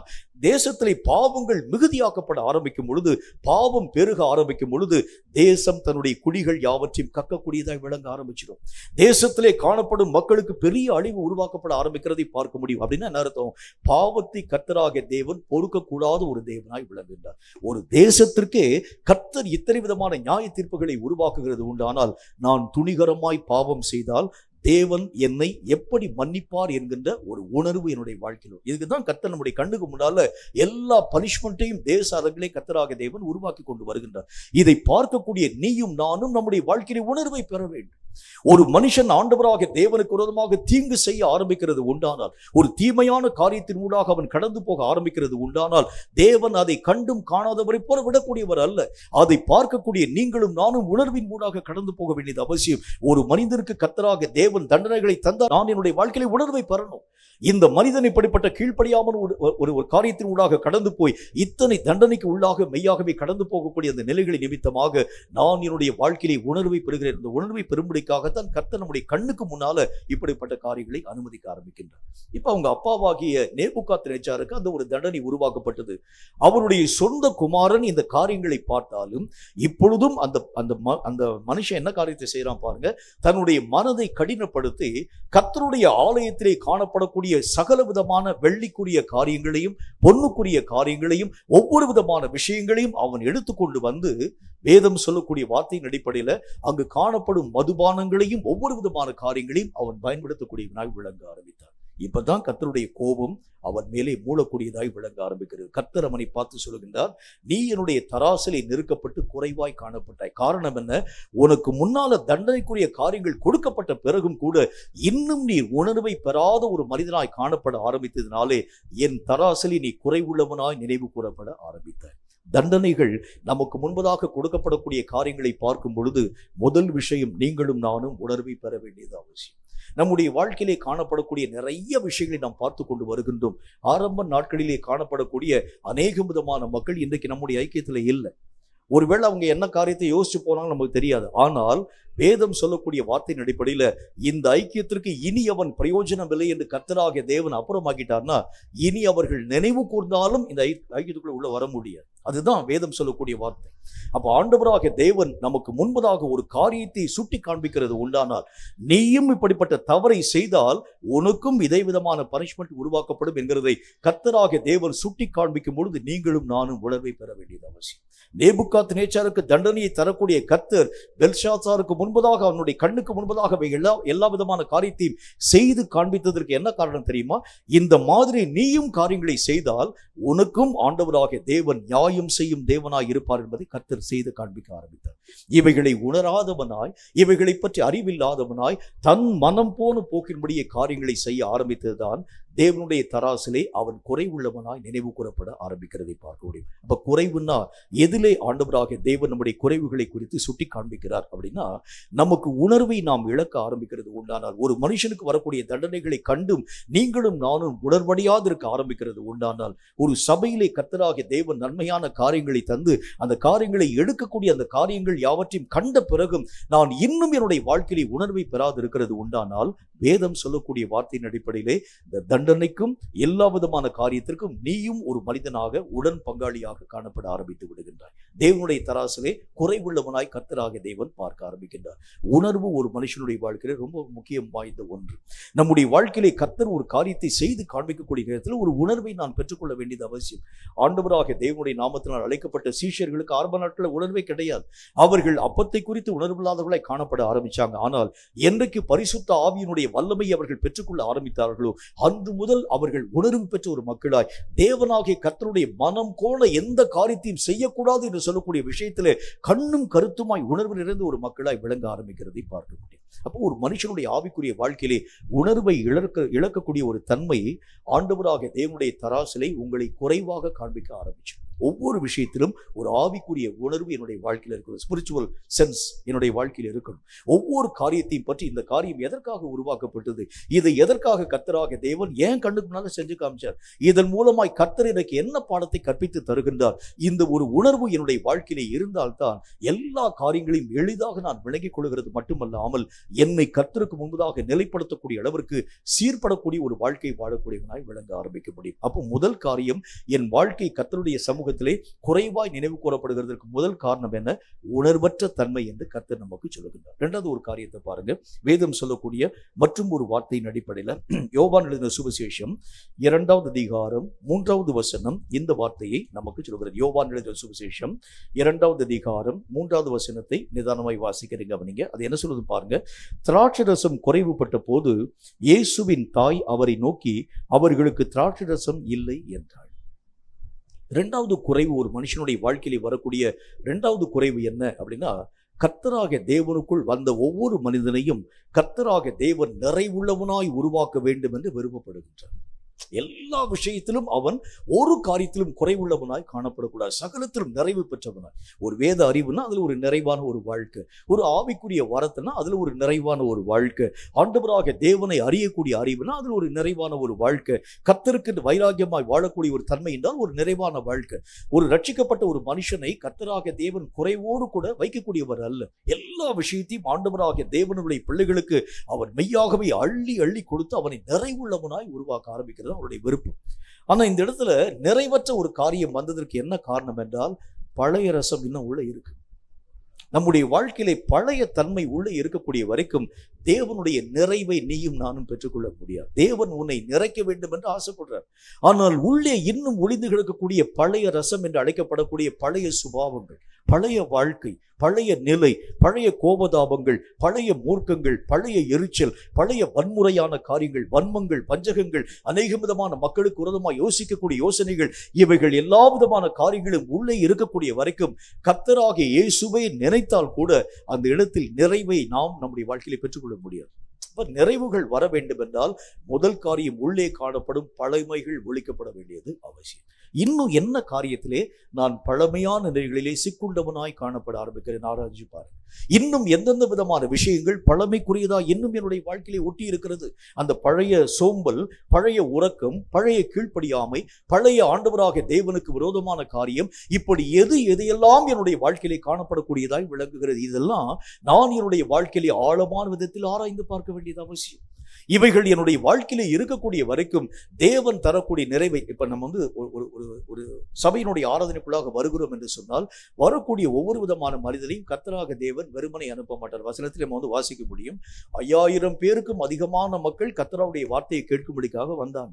தேசத்திலே பாவங்கள் மிகுதியாக்கப்பட ஆரம்பிக்கும் பொழுது, பாவம் பெருக ஆரம்பிக்கும் பொழுது தேசம் தன்னுடைய குடிகள் யாவற்றையும் யாவற்றையும் கக்கக்கூடியதாய் விளங்க ஆரம்பிச்சிடும். தேசத்திலே காணப்படும் மக்களுக்கு பெரிய அழிவு உருவாக்கப்பட ஆரம்பிக்கிறதை பார்க்க முடியும். அப்படின்னா என்ன அர்த்தம்? பாவத்தை கர்த்தராகிய தேவன் பொறுக்கக்கூடாத ஒரு தேவனாய் விளங்குகின்றார். ஒரு தேசத்திற்கே கர்த்தர் இத்தனை விதமான நியாய தீர்ப்புகளை உருவாக்குகிறது உண்டானால், நான் துணிகரமாய் பாவம் செய்தால் தேவன் என்னை எப்படி மன்னிப்பார் என்கின்ற ஒரு உணர்வு என்னுடைய வாழ்க்கையில். இதுக்குதான் கர்த்தர் நம்முடைய கண்ணுக்கு முன்னால எல்லா பனிஷ்மெண்ட்டையும் தேச அரங்கிலே கர்த்தராகிய தேவன் உருவாக்கி கொண்டு வருகின்றார். இதை பார்க்கக்கூடிய நீயும் நானும் நம்முடைய வாழ்க்கையில உணர்வை பெற வேண்டும். ஒரு மனுஷன் ஆண்டவராகிய தேவனுக்கு விரோதமாக தீங்கு செய்ய ஆரம்பிக்கிறது உண்டானால், ஒரு தீமையான காரியத்தின் ஊடாக அவன் கடந்து போக ஆரம்பிக்கிறது உண்டானால், தேவன் அதை கண்டும் காணாதவரை போல விடக்கூடியவர் அல்ல. அதை பார்க்கக்கூடிய நீங்களும் நானும் உணர்வின் ஊடாக கடந்து போக வேண்டியது அவசியம். ஒரு மனிதனுக்கு கர்த்தராகிய தேவன் தண்டனைகளை தந்தால் நான் என்னுடைய வாழ்க்கையில உணர்வை பெறணும். இந்த மனிதன் இப்படிப்பட்ட கீழ்ப்படியாமல் ஒரு காரியத்தின் ஊடாக கடந்து போய் இத்தனை தண்டனைக்கு உள்ளாக மெய்யாகவே கடந்து போகக்கூடிய அந்த நிலைகளின் நிமித்தமாக நான் என்னுடைய வாழ்க்கையிலே உணர்வை பெறுகிறேன். இந்த உணர்வை பெறும்படிக்காகத்தான் கர்த்தர் நம்முடைய கண்ணுக்கு முன்னால இப்படிப்பட்ட காரியங்களை அனுமதிக்க ஆரம்பிக்கின்றார். இப்ப அவங்க அப்பாவாகிய நேபுகாத்நேச்சாருக்கு அந்த ஒரு தண்டனை உருவாக்கப்பட்டது. அவருடைய சொந்த குமாரன் இந்த காரியங்களை பார்த்தாலும் இப்பொழுதும் அந்த மனுஷன் என்ன காரியத்தை செய்யறான் பாருங்க. தன்னுடைய மனதை கடினப்படுத்தி கர்த்தருடைய ஆலயத்திலே காணப்படக்கூடிய சகல விதமான வெள்ளிக்குரிய காரியங்களையும் பொன்னுக்குரிய காரியங்களையும் ஒவ்வொரு விதமான விஷயங்களையும் அவன் எடுத்துக்கொண்டு வந்து வேதம் சொல்லக்கூடிய வார்த்தையின் அடிப்படையில அங்கு காணப்படும் மதுபானங்களையும் ஒவ்வொரு விதமான காரியங்களையும் அவன் பயன்படுத்தக்கூடியவனாய் விளங்க ஆரம்பித்தார். இப்பதான் கர்த்தருடைய கோபம் அவன் மேலே மூலக்கூடியதாய் விளங்க ஆரம்பிக்கிறது. கர்த்தர் அவனை பார்த்து சொல்லுகின்றார், நீ என்னுடைய தராசிலே நெருக்கப்பட்டு குறைவாய் காணப்பட்டாய். காரணம் என்ன? உனக்கு முன்னால தண்டனைக்குரிய காரியங்கள் கொடுக்கப்பட்ட பிறகும் கூட இன்னும் நீ உணர்வை பெறாத ஒரு மனிதனாய் காணப்பட ஆரம்பித்ததினாலே என் தராசிலே நீ குறைவுள்ளவனாய் நினைவு கூறப்பட ஆரம்பித்தாய். தண்டனைகள் நமக்கு முன்பதாக கொடுக்கப்படக்கூடிய காரியங்களை பார்க்கும் பொழுது முதல் விஷயம் நீங்களும் நானும் உணர்வை பெற வேண்டியது அவசியம். நம்முடைய வாழ்க்கையிலே காணப்படக்கூடிய நிறைய விஷயங்களை நாம் பார்த்து கொண்டு வருகின்றோம். ஆரம்ப நாட்களிலே காணப்படக்கூடிய அநேக விதமான மக்கள் இன்றைக்கு நம்முடைய ஐக்கியத்தில் இல்லை. ஒருவேளை அவங்க என்ன காரியத்தை யோசிச்சு போனாலும் நமக்கு தெரியாது. ஆனால் வேதம் சொல்லக்கூடிய வார்த்தையின் அடிப்படையில இந்த ஐக்கியத்திற்கு இனி அவன் பிரயோஜனம் இல்லை என்று கர்த்தராகிய தேவன் அப்புறமாக்கிட்டார்னா இனி அவர்கள் நினைவு கூர்ந்தாலும் இந்த ஐக்கியத்துக்குள்ள உள்ள வர முடியாது. அதுதான் வேதம் சொல்லக்கூடிய வார்த்தை. அப்ப ஆண்டவராகிய தேவன் நமக்கு முன்பதாக ஒரு காரியத்தை சுட்டி காண்பிக்கிறது உண்டானால், நீயும் இப்படிப்பட்ட தவறை செய்தால் உனக்கும் இதே விதமான பனிஷ்மெண்ட் உருவாக்கப்படும் என்கிறதை கர்த்தராகிய தேவன் சுட்டி காண்பிக்கும் பொழுது நீங்களும் நானும் உணர்வை பெற வேண்டியது அவசியம். நேபுகாத்நேச்சாருக்கு தண்டனையை தரக்கூடிய கர்த்தர் பெல்ஷாத்சாருக்கு முன்பதாக அவனுடைய கண்ணுக்கு முன்பதாக எல்லா விதமான காரியத்தையும் செய்து காண்பித்ததற்கு என்ன காரணம் தெரியுமா? இந்த மாதிரி நீயும் காரியங்களை செய்தால் உனக்கும் ஆண்டவராகிய தேவன் நியாயம் செய்யும் தேவனாய் இருப்பார் என்பதை கர்த்தர் செய்து காண்பிக்க ஆரம்பித்தார். இவைகளை உணராதவனாய், இவைகளை பற்றி அறிவில்லாதவனாய் தன் மனம் போன போக்கின்படியே காரியங்களை செய்ய ஆரம்பித்ததுதான் தேவனுடைய தராசிலே அவன் குறைவுள்ளவனாய் நினைவு கூறப்பட ஆரம்பிக்கிறதை பார்க்க முடியும். அப்ப குறைவுன்னா எதிலே ஆண்டவராகிய தேவன் நம்முடைய குறைவுகளை குறித்து சுட்டி காண்பிக்கிறார் அப்படின்னா, நமக்கு உணர்வை நாம் இழக்க ஆரம்பிக்கிறது உண்டானால், ஒரு மனுஷனுக்கு வரக்கூடிய தண்டனைகளை கண்டும் நீங்களும் நானும் உணர்வடையாது இருக்க ஆரம்பிக்கிறது உண்டானால், ஒரு சபையிலே கர்த்தராகிய தேவன் நன்மையான காரியங்களை தந்து அந்த காரியங்களை எடுக்கக்கூடிய அந்த காரியங்கள் யாவற்றையும் கண்ட பிறகும் நான் இன்னும் என்னுடைய வாழ்க்கையிலே உணர்வை பெறாது இருக்கிறது உண்டானால், வேதம் சொல்லக்கூடிய வார்த்தையின் அடிப்படையிலே இந்த தண்டனைக்கும் எல்லா விதமான காரியத்திற்கும் நீயும் ஒரு மனிதனாக உடன் பங்காளியாக காணப்பட ஆரம்பித்து விடுகின்றாய். தேவனுடைய தராசிலே குறைவுள்ளவனாய் கர்த்தராகிய தேவன் பார்க்க ஆரம்பிக்கின்றார். உணர்வு ஒரு மனுஷனுடைய வாழ்க்கையில ரொம்ப முக்கியம் வாய்ந்த ஒன்று. நம்முடைய வாழ்க்கையிலே கர்த்தர் ஒரு காரியத்தை செய்து காண்பிக்கக்கூடிய நேரத்தில் ஒரு உணர்வை நான் பெற்றுக்கொள்ள வேண்டியது அவசியம். ஆண்டவராகிய தேவனுடைய நாமத்தினால் அழைக்கப்பட்ட சீஷர்களுக்கு ஆரம்ப நாட்களில் உணர்வே கிடையாது. அவர்கள் அப்பத்தை குறித்து உணர்வில்லாதவர்களாய் காணப்பட ஆரம்பிச்சாங்க. ஆனால் என்றைக்கு பரிசுத்த ஆவியினுடைய வல்லமை அவர்கள் பெற்றுக்கொள்ள ஆரம்பித்தார்களோ அன்று முதல் அவர்கள் உணர்வு பெற்ற ஒரு மக்களாய் தேவனாகிய கர்த்தருடைய மனம் கோண எந்த காரியத்தையும் செய்யக்கூடாது என்று சொல்லக்கூடிய விஷயத்திலே கண்ணும் கருத்துமாய் உணர்வு நிறைந்த ஒரு மக்களாய் விளங்க ஆரம்பிக்கிறதை பார்க்க முடியும். அப்போ ஒரு மனுஷனுடைய ஆவிக்குரிய வாழ்க்கையிலே உணர்வை இழக்கக்கூடிய ஒரு தன்மை ஆண்டவராகிய தேவனுடைய தராசிலை உங்களை குறைவாக காண்பிக்க ஆரம்பிச்சு. ஒவ்வொரு விஷயத்திலும் ஒரு ஆவிக்குரிய உணர்வு என்னுடைய வாழ்க்கையில் இருக்கணும். ஸ்பிரிச்சுவல் சென்ஸ் என்னுடைய வாழ்க்கையில் இருக்கணும். ஒவ்வொரு காரியத்தையும் பற்றி இந்த காரியம் எதற்காக உருவாக்கப்பட்டது, இதை எதற்காக கர்த்தராகிய தேவன் ஏன் கண்ணுக்கு முன்னால செஞ்சு காமிச்சார், இதன் மூலமாய் கர்த்தர் எனக்கு என்ன பாடத்தை கற்பித்து தருகின்றார், இந்த ஒரு உணர்வு என்னுடைய வாழ்க்கையிலே இருந்தால்தான் எல்லா காரியங்களையும் எளிதாக நான் விளங்கிக் கொள்கிறது மட்டுமல்லாமல் என்னை கர்த்தருக்கு முன்பதாக நிலைப்படுத்தக்கூடிய அளவிற்கு சீர்படக்கூடிய ஒரு வாழ்க்கை வாழக்கூடியவனாய் விளங்க ஆரம்பிக்க முடியும். அப்போ முதல் காரியம், என் வாழ்க்கை கர்த்தருடைய சமூகத்தில் சமூகத்திலே குறைவாய் நினைவு கூறப்படுகிறதற்கு முதல் காரணம் என்ன? உணர்வற்ற தன்மை என்று கர்த்தர் நமக்கு சொல்லுகின்றார். இரண்டாவது ஒரு காரியத்தை பாருங்க, வேதம் சொல்லக்கூடிய மற்றும் ஒரு வார்த்தையின் அடிப்படையில் யோவான் எழுதின சுவிசேஷம் 2வது அதிகாரம் 3வது வசனம் இந்த வார்த்தையை நமக்கு சொல்கிறது. யோவான் எழுதின சுவிசேஷம் 2வது அதிகாரம் 3வது வசனத்தை நிதானமாய் வாசிக்கிறீங்க. அவனிங்க அது என்ன சொல்லுது பாருங்க. திராட்சரசம் குறைவுபட்ட போது இயேசுவின் தாய் அவரை நோக்கி, அவர்களுக்கு திராட்சரசம் இல்லை என்றாள். இரண்டாவது குறைவு, ஒரு மனுஷனுடைய வாழ்க்கையிலே வரக்கூடிய இரண்டாவது குறைவு என்ன அப்படின்னா, கர்த்தராக தேவனுக்குள் வந்த ஒவ்வொரு மனிதனையும் கர்த்தராக தேவன் நிறைவுள்ளவனாய் உருவாக்க வேண்டும் என்று விரும்பப்படுகின்றார். எல்லா விஷயத்திலும் அவன் ஒரு காரியத்திலும் குறைவுள்ளவனாய் காணப்படக்கூடாது, சகலத்திலும் நிறைவு பெற்றவனாய். ஒரு வேத அறிவுனா அதுல ஒரு நிறைவான ஒரு வாழ்க்கை, ஒரு ஆவிக்குரிய வரத்துனா அதுல ஒரு நிறைவான ஒரு வாழ்க்கை, ஆண்டவராக தேவனை அறியக்கூடிய அறிவுனா அதுல ஒரு நிறைவான ஒரு வாழ்க்கை, கர்த்தருக்கு வைராக்கியமாய் வாழக்கூடிய ஒரு தன்மை என்றால் ஒரு நிறைவான வாழ்க்கை. ஒரு ரட்சிக்கப்பட்ட ஒரு மனுஷனை கர்த்தராக தேவன் குறைவோடு கூட வைக்கக்கூடியவர் அல்ல. எல்லா விஷயத்தையும் ஆண்டவராக தேவனுடைய பிள்ளைகளுக்கு அவர் மெய்யாகவே அள்ளி அள்ளி கொடுத்து அவனை நிறைவுள்ளவனாய் உருவாக்க ஆரம்பிக்கிறது அவருடைய விருப்பம். ஆனா இந்த இடத்துல நிறைவற்ற ஒரு காரியம் வந்ததற்கு என்ன காரணம் என்றால், பழைய ரசம் இன்னும் உள்ள இருக்கு. நம்முடைய வாழ்க்கையிலே பழைய தன்மை உள்ள இருக்கக்கூடிய வரைக்கும் தேவனுடைய நிறைவை நீயும் நானும் பெற்றுக்கொள்ள முடியாது. தேவன் உன்னை நிறைக்க வேண்டும் என்று ஆசைப்படுறார். ஆனால் உள்ளே இன்னும் ஒளிந்து கிடக்கக்கூடிய பழைய ரசம் என்று அழைக்கப்படக்கூடிய பழைய சுபாவங்கள், பழைய வாழ்க்கை, பழைய நிலை, பழைய கோபதாபங்கள், பழைய மூர்க்கங்கள், பழைய எரிச்சல், பழைய வன்முறையான காரியங்கள், வன்மங்கள், வஞ்சகங்கள், அநேக விதமான மக்களுக்கு விரோதமாக யோசிக்கக்கூடிய யோசனைகள், இவைகள் எல்லா விதமான காரியங்களும் உள்ளே இருக்கக்கூடிய வரைக்கும் கர்த்தராகிய இயேசுவை நினைத்தால் கூட அந்த இடத்தில் நிறைவை நாம் நம்முடைய வாழ்க்கையில பெற்றுக்கொள்ள முடியாது. நிறைவுகள் வர வேண்டும் என்றால் முதல் காரியம் உள்ளே காணப்படும் பழமைகள் ஒழிக்கப்பட வேண்டியது அவசியம். இன்னும் என்ன காரியத்திலே நான் பழமையான நிலைகளிலே சிக்குண்டவனாய் காணப்பட ஆரம்பிக்கிறேன், ஆராய்ச்சி பாருங்க. இன்னும் எந்தெந்த விதமான விஷயங்கள் பழமைக்குரியதா இன்னும் என்னுடைய வாழ்க்கையிலே ஒட்டி இருக்கிறது. அந்த பழைய சோம்பல், பழைய உறக்கம், பழைய கீழ்ப்படியாமை, பழைய ஆண்டவராக தேவனுக்கு விரோதமான காரியம், இப்படி எதையெல்லாம் என்னுடைய வாழ்க்கையிலே காணப்படக்கூடியதாய் விளங்குகிறது. இதெல்லாம் நான் என்னுடைய வாழ்க்கையிலே ஆழமான விதத்தில் ஆராய்ந்து பார்க்க வேண்டியது அவசியம். இவைகள் என்னுடைய வாழ்க்கையிலே இருக்கக்கூடிய வரைக்கும் தேவன் தரக்கூடிய நிறைவை, இப்ப நம்ம ஒரு சபையினுடைய ஆராதனைக்குள்ளாக வருகிறோம் என்று சொன்னால் வரக்கூடிய ஒவ்வொரு விதமான மனிதனையும் கர்த்தராக தேவன் வெறுமனை அனுப்ப மாட்டார். வசனத்தில் நம்ம வாசிக்க முடியும், 5000 பேருக்கும் அதிகமான மக்கள் கர்த்தருடைய வார்த்தையை கேட்கும்படிக்காக வந்தாங்க.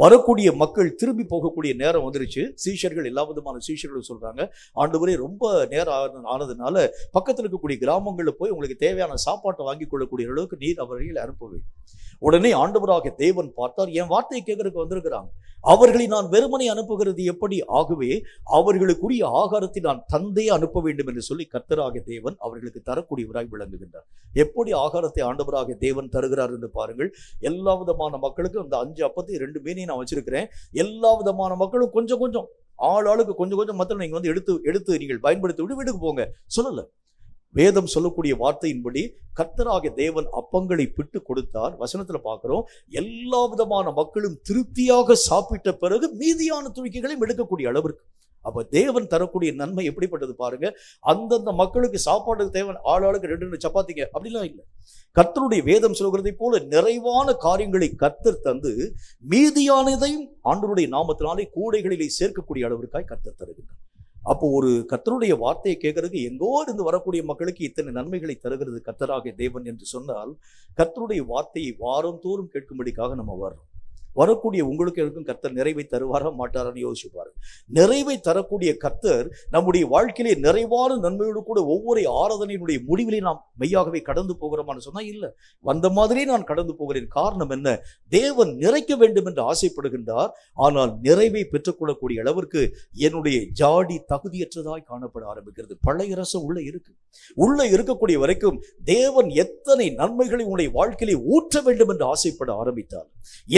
வரக்கூடிய மக்கள் திரும்பி போகக்கூடிய நேரம் வந்துருச்சு. சீஷர்கள், எல்லா விதமான சீஷர்களும் சொல்றாங்க, ஆண்டவரே ரொம்ப நேரம் ஆனதுனால பக்கத்தில் இருக்கக்கூடிய கிராமங்களில் போய் உங்களுக்கு தேவையான சாப்பாட்டை வாங்கி கொள்ளக்கூடிய அளவுக்கு நீர் அவர்களை அனுப்ப வேண்டும். உடனே ஆண்டவராக தேவன் பார்த்தார், என் வார்த்தையை கேட்கறதுக்கு வந்திருக்கிறாங்க, அவர்களை நான் வெறுமனை அனுப்புகிறது எப்படி? ஆகவே அவர்களுக்குரிய ஆகாரத்தை நான் தந்தே அனுப்ப வேண்டும் என்று சொல்லி கர்த்தராக தேவன் அவர்களுக்கு தரக்கூடியவராய் விளங்குகின்றார். எப்படி ஆகாரத்தை ஆண்டவராக தேவன் தருகிறார் என்று பாருங்கள். எல்லா விதமான மக்களுக்கும் அந்த 5 அப்பத்தை 2 மீனையும் நான் வச்சிருக்கிறேன். எல்லா விதமான மக்களும் கொஞ்சம் கொஞ்சம், ஆளுக்கு கொஞ்சம் கொஞ்சம் மத்தியில் நீங்க எடுத்து நீங்கள் பயன்படுத்தி விட்டு வீட்டுக்கு போங்க சொல்லல. வேதம் சொல்லக்கூடிய வார்த்தையின்படி கர்த்தராகிய தேவன் அப்பங்களை பிட்டு கொடுத்தார். வசனத்துல பார்க்கிறோம், எல்லா விதமான மக்களும் திருப்தியாக சாப்பிட்ட பிறகு மீதியான துணிக்கைகளையும் எடுக்கக்கூடிய அளவிற்கு. அப்ப தேவன் தரக்கூடிய நன்மை எப்படிப்பட்டது பாருங்க. அந்தந்த மக்களுக்கு சாப்பாட்டுக்கு தேவன் ஆளுக்கு 2 சப்பாத்திங்க அப்படிலாம் இல்லை. கர்த்தருடைய வேதம் சொல்கிறதை போல நிறைவான காரியங்களை கர்த்தர் தந்து மீதியானதையும் ஆண்டவருடைய நாமத்தினாலே கூடைகளிலே சேர்க்கக்கூடிய அளவிற்காய் கர்த்தர் தருகின்றார். அப்போ ஒரு கர்த்தருடைய வார்த்தையை கேட்கறதுக்கு எங்கோ இருந்து வரக்கூடிய மக்களுக்கு இத்தனை நன்மைகளை தருகிறது கர்த்தராகிய தேவன் என்று சொன்னால், கர்த்தருடைய வார்த்தையை வாரம் தோறும் கேட்கும்படிக்காக நம்ம வர்றோம். வரக்கூடிய உங்களுக்கு இருக்கும் கர்த்தர் நிறைவை தருவாரா மாட்டாரான்னு யோசிச்சு பாருங்க. நிறைவை தரக்கூடிய கர்த்தர் நம்முடைய வாழ்க்கையிலே நிறைவான நன்மையோடு கூட ஒவ்வொரு ஆராதனையினுடைய முடிவிலே நாம் மெய்யாகவே கடந்து போகிறோமான்னு சொன்னா இல்ல, வந்த மாதிரியே நான் கடந்து போகிறேன். காரணம் என்ன? தேவன் நிறைக்க வேண்டும் என்று ஆசைப்படுகின்றார். ஆனால் நிறைவை பெற்றுக்கொள்ளக்கூடிய அளவிற்கு என்னுடைய ஜாடி தகுதியற்றதாய் காணப்பட ஆரம்பிக்கிறது. பழைய ரசம் உள்ள இருக்கு. உள்ள இருக்கக்கூடிய வரைக்கும் தேவன் எத்தனை நன்மைகளை உன்னுடைய வாழ்க்கையிலே ஊற்ற வேண்டும் என்று ஆசைப்பட ஆரம்பித்தார்,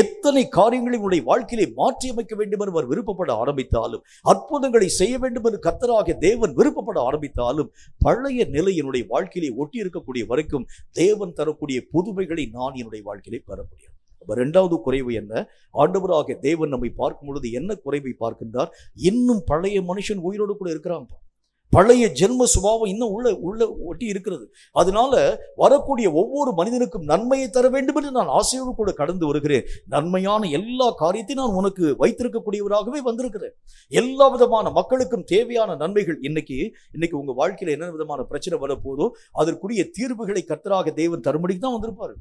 எத்தனை காரியங்களை உன்னுடைய வாழ்க்கையிலே மாற்றி அமைக்க வேண்டும் என்று அவர் விருப்பப்பட ஆரம்பித்தாலும், அற்புதங்களை செய்ய வேண்டும் என்று கர்த்தராகிய தேவன் விருப்பப்பட ஆரம்பித்தாலும், பழைய நிலை என்னுடைய வாழ்க்கையிலே ஒட்டி இருக்கக்கூடிய வரைக்கும் தேவன் தரக்கூடிய புதுமைகளை நான் என்னுடைய வாழ்க்கையிலே பெற முடியும். அப்ப 2வது குறைவு என்ன? ஆண்டவராகிய தேவன் நம்மை பார்க்கும் பொழுது என்ன குறைவை பார்க்கின்றார்? இன்னும் பழைய மனுஷன் உயிரோடு கூட இருக்கிறான். பழைய ஜென்ம சுபாவம் இன்னும் உள்ள ஒட்டி இருக்கிறது. அதனால வரக்கூடிய ஒவ்வொரு மனிதனுக்கும் நன்மையை தர வேண்டும் என்று நான் ஆசையோடு கூட கடந்து வருகிறேன். நன்மையான எல்லா காரியத்தையும் நான் உனக்கு வைத்திருக்கக்கூடியவராகவே வந்திருக்கிறேன். எல்லா விதமான மக்களுக்கும் தேவையான நன்மைகள். இன்னைக்கு உங்க வாழ்க்கையில என்ன விதமான பிரச்சனை வரப்போதோ அதற்குரிய தீர்வுகளை கர்த்தராக தேவன் தரும்படிக்கு தான் வந்திருப்பாரு.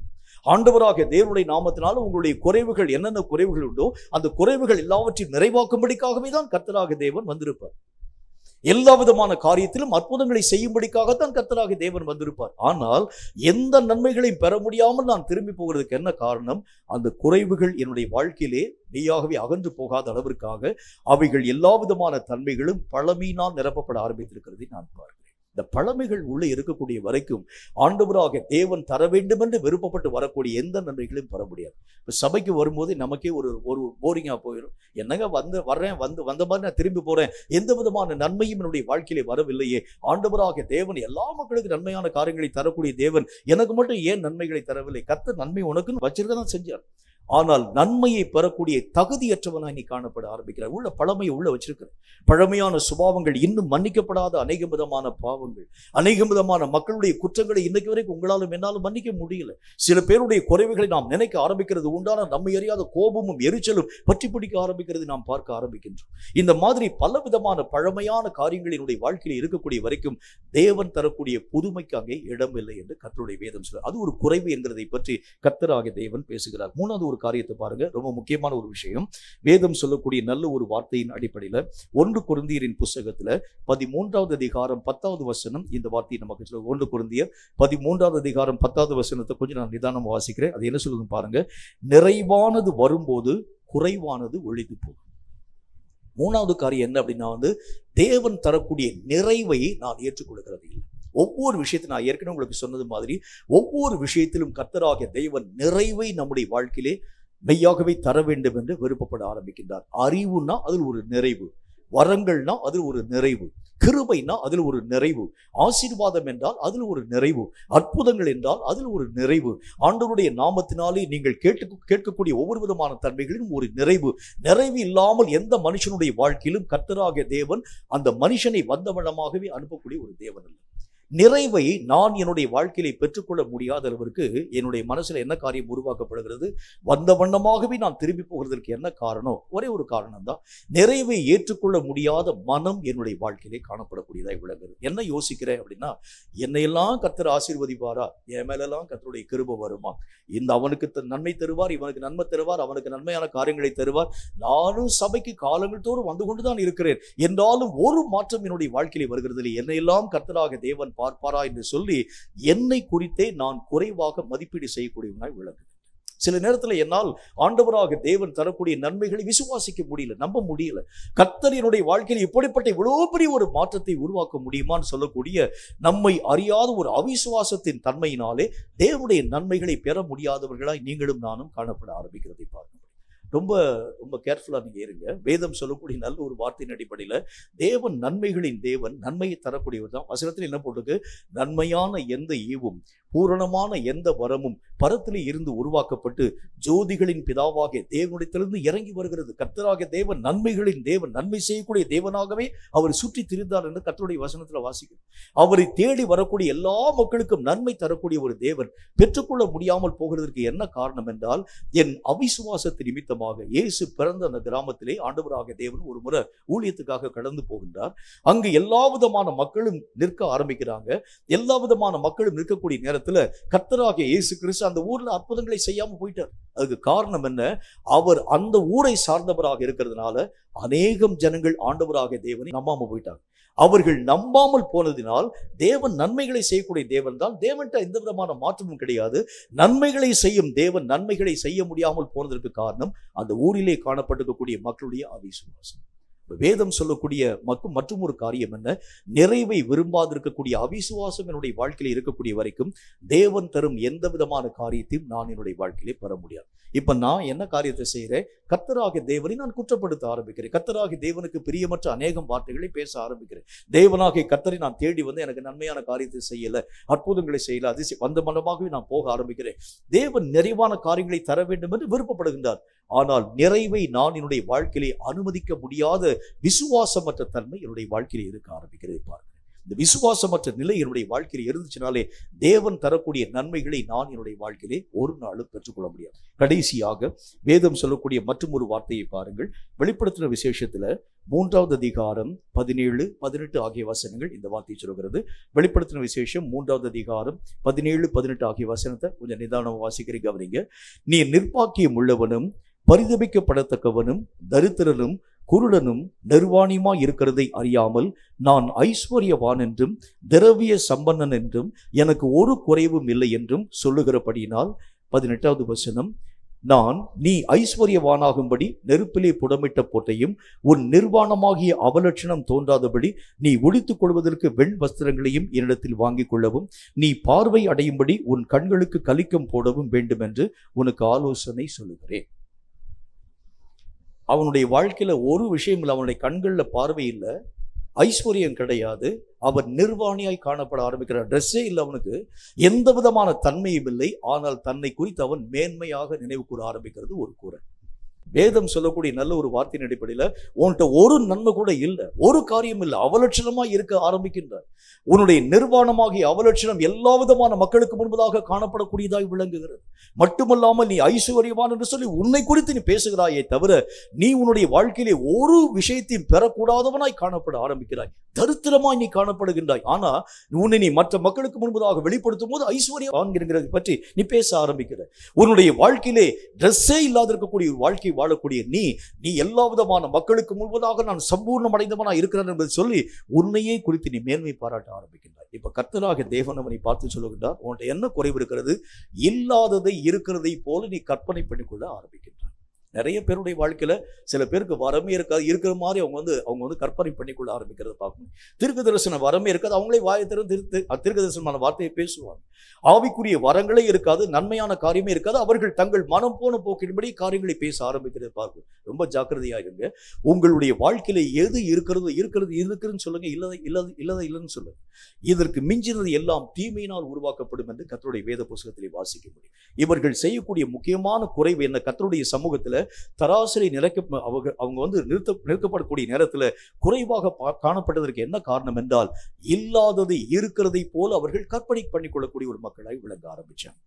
ஆண்டவராக தேவனுடைய நாமத்தினால உங்களுடைய குறைவுகள் என்னென்ன குறைவுகள் உண்டோ அந்த குறைவுகள் எல்லாவற்றையும் நிறைவாக்கும்படிக்காகவே தான் கர்த்தராக தேவன் வந்திருப்பார். எல்லா விதமான காரியத்திலும் அற்புதங்களை செய்யும்படிக்காகத்தான் கர்த்தராக தேவன் வந்திருப்பார். ஆனால் எந்த நன்மைகளையும் பெற முடியாமல் நான் திரும்பி போகிறதுக்கு என்ன காரணம்? அந்த குறைவுகள் என்னுடைய வாழ்க்கையிலே மெய்யாகவே அகன்று போகாத அளவிற்காக அவைகள் எல்லா விதமான தன்மைகளும் பழமையினால் நிரப்பப்பட ஆரம்பித்திருக்கிறதை நான் பார்க்கிறேன். இந்த பழமைகள் உள்ளே இருக்கக்கூடிய வரைக்கும் ஆண்டவராக தேவன் தர வேண்டும் என்று விருப்பப்பட்டு வரக்கூடிய எந்த நன்மைகளையும் பெற முடியாது. இப்போ சபைக்கு வரும்போது நமக்கே ஒரு போரிங்கா போயிடும். என்னங்க வந்த மாதிரி நான் திரும்பி போறேன், எந்த விதமான நன்மையும் என்னுடைய வாழ்க்கையிலே வரவில்லையே. ஆண்டவராக தேவன் எல்லா மக்களுக்கும் நன்மையான காரியங்களை தரக்கூடிய தேவன் எனக்கு மட்டும் ஏன் நன்மைகளை தரவில்லை? கர்த்தர் நன்மை உனக்குன்னு வச்சிருக்கதான் செஞ்சார். ஆனால் நன்மையை பெறக்கூடிய தகுதியற்றவனாய் நீ காணப்பட ஆரம்பிக்கிறார். உள்ள பழமையை உள்ள வச்சிருக்கிற பழமையான சுபாவங்கள், இன்னும் மன்னிக்கப்படாத அநேக விதமான பாவங்கள், அநேக விதமான மக்களுடைய குற்றங்களை இன்னைக்கு வரைக்கும் உங்களாலும் என்னாலும் மன்னிக்க முடியல. சில பேருடைய குறைவுகளை நாம் நினைக்க ஆரம்பிக்கிறது உண்டான நம்மை அறியாத கோபமும் எரிச்சலும் பற்றி பிடிக்க ஆரம்பிக்கிறது நாம் பார்க்க ஆரம்பிக்கின்றோம். இந்த மாதிரி பல விதமான பழமையான காரியங்களினுடைய வாழ்க்கையில் இருக்கக்கூடிய வரைக்கும் தேவன் தரக்கூடிய புதுமைக்கு அங்கே இடம் இல்லை என்று கர்த்தருடைய வேதம் சொல்றார். அது ஒரு குறைவு என்கிறதை பற்றி கர்த்தராகிய தேவன் பேசுகிறார். மூணாவது ஒரு காரியத்தை பாருங்க, ரொம்ப முக்கியமான ஒரு விஷயம். வேதம் சொல்லக்கூடிய நல்ல ஒரு வார்த்தையின் அடிப்படையில் 1 கொரிந்தியரின் புஸ்தகத்துல 13வது அதிகாரம் 10வது வசனம் இந்த வார்த்தையை நமக்கு சொல்ல. 1 கொரிந்தியர் 13வது அதிகாரம் 10வது வசனத்தை கொஞ்சம் நான் நிதானம் வாசிக்கிறேன். அது என்ன சொல்லுது பாருங்க. நிறைவானது வரும்போது குறைவானது ஒழிந்து போகும். மூணாவது காரியம் என்ன அப்படின்னா தேவன் தரக்கூடிய நிறைவை நான் ஏற்றுக்கொள்கிறது இல்லை. ஒவ்வொரு விஷயத்தை நான் ஏற்கனவே உங்களுக்கு சொன்னது மாதிரி ஒவ்வொரு விஷயத்திலும் கர்த்தராகிய தேவன் நிறைவை நம்முடைய வாழ்க்கையிலே மெய்யாகவே தர வேண்டும் என்று விருப்பப்பட ஆரம்பிக்கின்றார். அறிவுனா அதில் ஒரு நிறைவு, வரங்கள்னா அதில் ஒரு நிறைவு, கிருபைனா அதில் ஒரு நிறைவு, ஆசீர்வாதம் என்றால் அதில் ஒரு நிறைவு, அற்புதங்கள் என்றால் அதில் ஒரு நிறைவு, ஆண்டவருடைய நாமத்தினாலே நீங்கள் கேட்கக்கூடிய ஒவ்வொரு விதமான தன்மைகளிலும் ஒரு நிறைவு. நிறைவு இல்லாமல் எந்த மனுஷனுடைய வாழ்க்கையிலும் கர்த்தராகிய தேவன் அந்த மனுஷனை வந்தவண்ணமாகவே அனுப்பக்கூடிய ஒரு தேவன் அல்ல. நிறைவை நான் என்னுடைய வாழ்க்கையில பெற்றுக்கொள்ள முடியாத அளவிற்கு என்னுடைய மனசுல என்ன காரியம் உருவாக்கப்படுகிறது? வந்த வண்ணமாகவே நான் திரும்பி போகிறதற்கு என்ன காரணம்? ஒரே ஒரு காரணம் தான், நிறைவை ஏற்றுக்கொள்ள முடியாத மனம் என்னுடைய வாழ்க்கையிலே காணப்படக்கூடியதாய் விளங்குது. என்ன யோசிக்கிறேன் அப்படின்னா, என்னையெல்லாம் கர்த்தர் ஆசீர்வதிப்பாரா? என் மேலெல்லாம் கர்த்தருடைய கிருபை வருமா? இந்த அவனுக்கு நன்மை தருவார், இவனுக்கு நன்மை தருவார், அவனுக்கு நன்மையான காரியங்களை தருவார். நானும் சபைக்கு காலங்கள் தோறும் வந்து கொண்டுதான் இருக்கிறேன். என்றாலும் ஒரு மாற்றம் என்னுடைய வாழ்க்கையிலே வருகிறது. என்னையெல்லாம் கர்த்தராக தேவன் பார்ப்பாரா என்று சொல்லி என்னை குறித்தே நான் குறைவாக மதிப்பீடு செய்யக்கூடியவனாய் விளங்குகிறேன். சில நேரத்தில் என்னால் ஆண்டவராக தேவன் தரக்கூடிய நன்மைகளை விசுவாசிக்க முடியல, நம்ப முடியல. கர்த்தர் என்னுடைய வாழ்க்கையில் இப்படிப்பட்ட இவ்வளவு பெரிய ஒரு மாற்றத்தை உருவாக்க முடியுமான்னு சொல்லக்கூடிய நம்மை அறியாத ஒரு அவிசுவாசத்தின் தன்மையினாலே தேவனுடைய நன்மைகளை பெற முடியாதவர்களாய் நீங்களும் நானும் காணப்பட ஆரம்பிக்கிறதை பார்க்க. ரொம்ப ரொம்ப கேர்ஃபுல்லாக நீங்கள் இருங்க. வேதம் சொல்லக்கூடிய நல்ல ஒரு வார்த்தையின் அடிப்படையில் தேவன் நன்மைகளின் தேவன், நன்மையை தரக்கூடியவர் தான். வசனத்தில் என்ன போட்டிருக்கு? நன்மையான எந்த ஈவும் பூரணமான எந்த வரமும் பரத்திலே இருந்து உருவாக்கப்பட்டு ஜோதிகளின் பிதாவாகிய தேவனிடத்திலிருந்து இறங்கி வருகிறது. கர்த்தராகிய தேவன் நன்மைகளின் தேவன், நன்மை செய்யக்கூடிய தேவனாகவே அவர் சுற்றி திரிந்தார் என்று கர்த்தருடைய வசனத்தில் வாசிக்கிறோம். அவரை தேடி வரக்கூடிய எல்லா மக்களுக்கும் நன்மை தரக்கூடிய ஒரு தேவன் பெற்றுக்கொள்ள முடியாமல் போகிறதற்கு என்ன காரணம் என்றால், என் அவிசுவாசத்து நிமித்தமாக இயேசு பிறந்த அந்த கிராமத்திலே ஆண்டவராகிய தேவன் ஒரு முறை ஊழியத்துக்காக கடந்து போகின்றார். அங்கு எல்லா விதமான மக்களும் நிற்க ஆரம்பிக்கிறாங்க. எல்லா விதமான மக்களும் நிற்கக்கூடிய நேரத்தில் கர்த்தராகிய இயேசு கிறிஸ்து அந்த ஊர்ல அற்புதங்களை செய்யாம போயிட்டார். அதுக்கு காரணம் என்ன? அவர் அந்த ஊரை சார்ந்தவராக இருக்கிறதுனால அநேகம் ஜனங்கள் ஆண்டவராகிய தேவனை நம்பாம போயிட்டாங்க. அவர்கள் நம்பாமல் போனதினால் தேவன் நன்மைகளை செய்யக்கூடிய தேவன் தான். தேவன்கிட்ட எந்த விதமான மாற்றமும் கிடையாது. நன்மைகளை செய்யும் தேவன் நன்மைகளை செய்ய முடியாமல் போனதற்கு காரணம் அந்த ஊரிலே காணப்பட்டிருக்கக்கூடிய மக்களுடைய அவிசுவாசம். வேதம் சொல்லக்கூடிய மற்றும் ஒரு காரியம் என்ன? நிறைவை விரும்பாதிருக்கக்கூடிய அவிசுவாசம் என்னுடைய வாழ்க்கையில இருக்கக்கூடிய வரைக்கும் தேவன் தரும் எந்த விதமான காரியத்தையும் நான் என்னுடைய வாழ்க்கையிலே பெற முடியாது. இப்ப நான் என்ன காரியத்தை செய்கிறேன்? கர்த்தராகிய தேவனை நான் குற்றப்படுத்த ஆரம்பிக்கிறேன். கர்த்தராகிய தேவனுக்கு பிரியமற்ற அநேகம் வார்த்தைகளை பேச ஆரம்பிக்கிறேன். தேவனாகிய கர்த்தரை நான் தேடி வந்து எனக்கு நன்மையான காரியத்தை செய்யல, அற்புதங்களை செய்யல, அதிசய வந்த மனமாகவே நான் போக ஆரம்பிக்கிறேன். தேவன் நிறைவான காரியங்களை தர வேண்டும் என்று விருப்பப்படுகின்றார். ஆனால் நிறைவை நான் என்னுடைய வாழ்க்கையிலே அனுமதிக்க முடியாத விசுவாசமற்ற தன்மை என்னுடைய வாழ்க்கையிலே இருக்க ஆரம்பிக்கிறதை பாருங்க. இந்த விசுவாசமற்ற நிலை என்னுடைய வாழ்க்கையில் இருந்துச்சுனாலே தேவன் தரக்கூடிய நன்மைகளை நான் என்னுடைய வாழ்க்கையிலே ஒரு நாளும் பெற்றுக்கொள்ள முடியாது. கடைசியாக வேதம் சொல்லக்கூடிய மற்றும் ஒரு வார்த்தையை பாருங்கள். வெளிப்படுத்தின விசேஷத்துல 3வது அதிகாரம் 17, 18 ஆகிய வசனங்கள் இந்த வார்த்தையை சொல்கிறது. வெளிப்படுத்தின விசேஷம் 3வது அதிகாரம் 17, 18 ஆகிய வசனத்தை கொஞ்சம் நிதானமாக வாசிக்கிறீங்க. கவனிங்க. நீ நிர்பாக்கியம் உள்ளவனும் பரிதபிக்கப்படத்தக்கவனும் தரித்திரனும் குருடனும் நிர்வாணியுமாய் இருக்கிறதை அறியாமல் நான் ஐஸ்வர்யவான் என்றும் திரவிய சம்பன்னன் என்றும் எனக்கு ஒரு குறைவும் இல்லை என்றும் சொல்லுகிறபடியினால் 18வது வசனம், நான் நீ ஐஸ்வர்யவானாகும்படி நெருப்பிலே புடமிட்ட பொட்டையும் உன் நிர்வாணமாகிய அவலட்சணம் தோன்றாதபடி நீ உடுத்துக் கொள்வதற்கு வெண் வஸ்திரங்களையும் என்னிடத்தில் வாங்கிக் கொள்ளவும் நீ பார்வை அடையும்படி உன் கண்களுக்கு கலிக்கம் போடவும் வேண்டும் என்று உனக்கு ஆலோசனை சொல்லுகிறேன். அவனுடைய வாழ்க்கையில ஒரு விஷயம் இல்லை. அவனுடைய கண்கள்ல பார்வை இல்லை, ஐஸ்வர்யம் கிடையாது, அவன் நிர்வாணியாய் காணப்பட ஆரம்பிக்கிறான். ட்ரெஸ்ஸே இல்லை, அவனுக்கு எந்த விதமான தன்மையும் இல்லை. ஆனால் தன்னை குறித்து அவன் மேன்மையாக நினைவு கூற ஆரம்பிக்கிறது ஒரு கூரை. வேதம் சொல்லக்கூடிய நல்ல ஒரு வார்த்தையின் அடிப்படையில் உன்கிட்ட ஒரு நன்மை கூட இல்லை, ஒரு காரியம் இல்லை, அவலட்சணமா இருக்க ஆரம்பிக்கின்றார். உன்னுடைய நிர்வாணமாகிய அவலட்சணம் எல்லா விதமான மக்களுக்கு முன்பதாக காணப்படக்கூடியதாய் விளங்குகிறது. மட்டுமல்லாமல் நீ ஐஸ்வர்யவான் என்று சொல்லி உன்னை குறித்து நீ பேசுகிறாயே தவிர நீ உன்னுடைய வாழ்க்கையிலே ஒரு விஷயத்தையும் பெறக்கூடாதவனாய் காணப்பட ஆரம்பிக்கிறாய். தரித்திரமாய் நீ காணப்படுகின்றாய். ஆனா உன்னை நீ மற்ற மக்களுக்கு முன்பதாக வெளிப்படுத்தும் போது ஐஸ்வர்யவான் என்கிறதை பற்றி நீ பேச ஆரம்பிக்கிற. உன்னுடைய வாழ்க்கையிலே ட்ரெஸ்ஸே இல்லாத இருக்கக்கூடிய ஒரு வாழ்க்கை வாழக்கூடிய நீ எல்லா விதமான மக்களுக்கு முன்பதாக நான் சம்பூர்ணம் அடைந்தவனா இருக்கிறேன் என்பதை சொல்லி உன்னையே குறித்து நீ மேன்மை பாராட்ட ஆரம்பிக்கின்றாய். இப்ப கர்த்தராகிய தேவன் அவனை பார்த்து சொல்லுகின்றார், உன்கிட்ட என்ன குறைவு இருக்கிறது? இல்லாததை இருக்கிறதை போல நீ கற்பனை பண்ணிக்கொள்ள ஆரம்பிக்கின்றாய். நிறைய பேருடைய வாழ்க்கையில சில பேருக்கு வரமே இருக்காது, இருக்கிற மாதிரி அவங்க வந்து கற்பனை பண்ணிக்கொள்ள ஆரம்பிக்கிறத பார்க்கணும். தீர்க்க தரிசன வரமே இருக்காது, அவங்களே வாயை திறந்து தீர்க்க தரிசனமான வார்த்தையை பேசுவாங்க. ஆவிக்குரிய வரங்களே இருக்காது, நன்மையான காரியமே இருக்காது. அவர்கள் தங்கள் மனம் போன போக்கின்படி காரியங்களை பேச ஆரம்பிக்கிறத பார்க்கும். ரொம்ப ஜாக்கிரதையா இருங்க. உங்களுடைய வாழ்க்கையில எது இருக்குதுன்னு சொல்லுங்க, இல்லைன்னு சொல்லுங்க. இதற்கு மிஞ்சினது எல்லாம் தீமையினால் உருவாக்கப்படும் என்று கர்த்தருடைய வேத புத்தகத்திலே வாசிக்க முடியும். இவர்கள் செய்யக்கூடிய முக்கியமான குறைவு என்ன? கர்த்தருடைய சமூகத்துல தராசரி அவங்க வந்து நிறுத்தப்படக்கூடிய நேரத்துல குறைவாக காணப்பட்டதற்கு என்ன காரணம் என்றால், இல்லாதது இருக்கிறதை போல அவர்கள் கற்பனை பண்ணிக்கொள்ளக்கூடிய ஒரு மக்களாய் விளங்க ஆரம்பிச்சாங்க.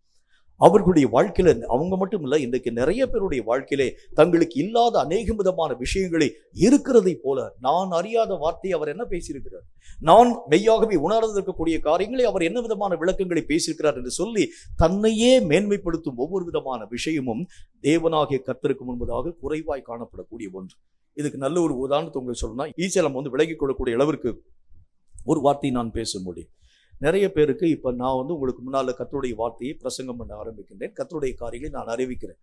அவர்களுடைய வாழ்க்கையில அவங்க மட்டும் இல்லை, இன்றைக்கு நிறைய பேருடைய வாழ்க்கையிலே தங்களுக்கு இல்லாத அநேக விதமான விஷயங்களை இருக்கிறதை போல, நான் அறியாத வார்த்தையை அவர் என்ன பேசியிருக்கிறார், நான் மெய்யாகவே உணர்ந்து இருக்கக்கூடிய காரியங்களை அவர் என்ன விதமான விளக்கங்களை பேசியிருக்கிறார் என்று சொல்லி தன்னையே மேன்மைப்படுத்தும் ஒவ்வொரு விதமான விஷயமும் தேவனாகிய கர்த்தருக்கு முன்பதாக குறைவாய் காணப்படக்கூடிய ஒன்று. இதுக்கு நல்ல ஒரு உதாரணத்தை உங்களுக்கு சொல்லணும்னா, ஈஸியாக நம்ம வந்து விலகிக் கொள்ளக்கூடிய அளவிற்கு ஒரு வார்த்தையை நான் பேச முடியும். நிறைய பேருக்கு இப்போ நான் வந்து உங்களுக்கு முன்னால் கர்த்தருடைய வார்த்தையை பிரசங்கம் பண்ண ஆரம்பிக்கின்றேன், கர்த்தருடைய காரியங்களை நான் அறிவிக்கிறேன்.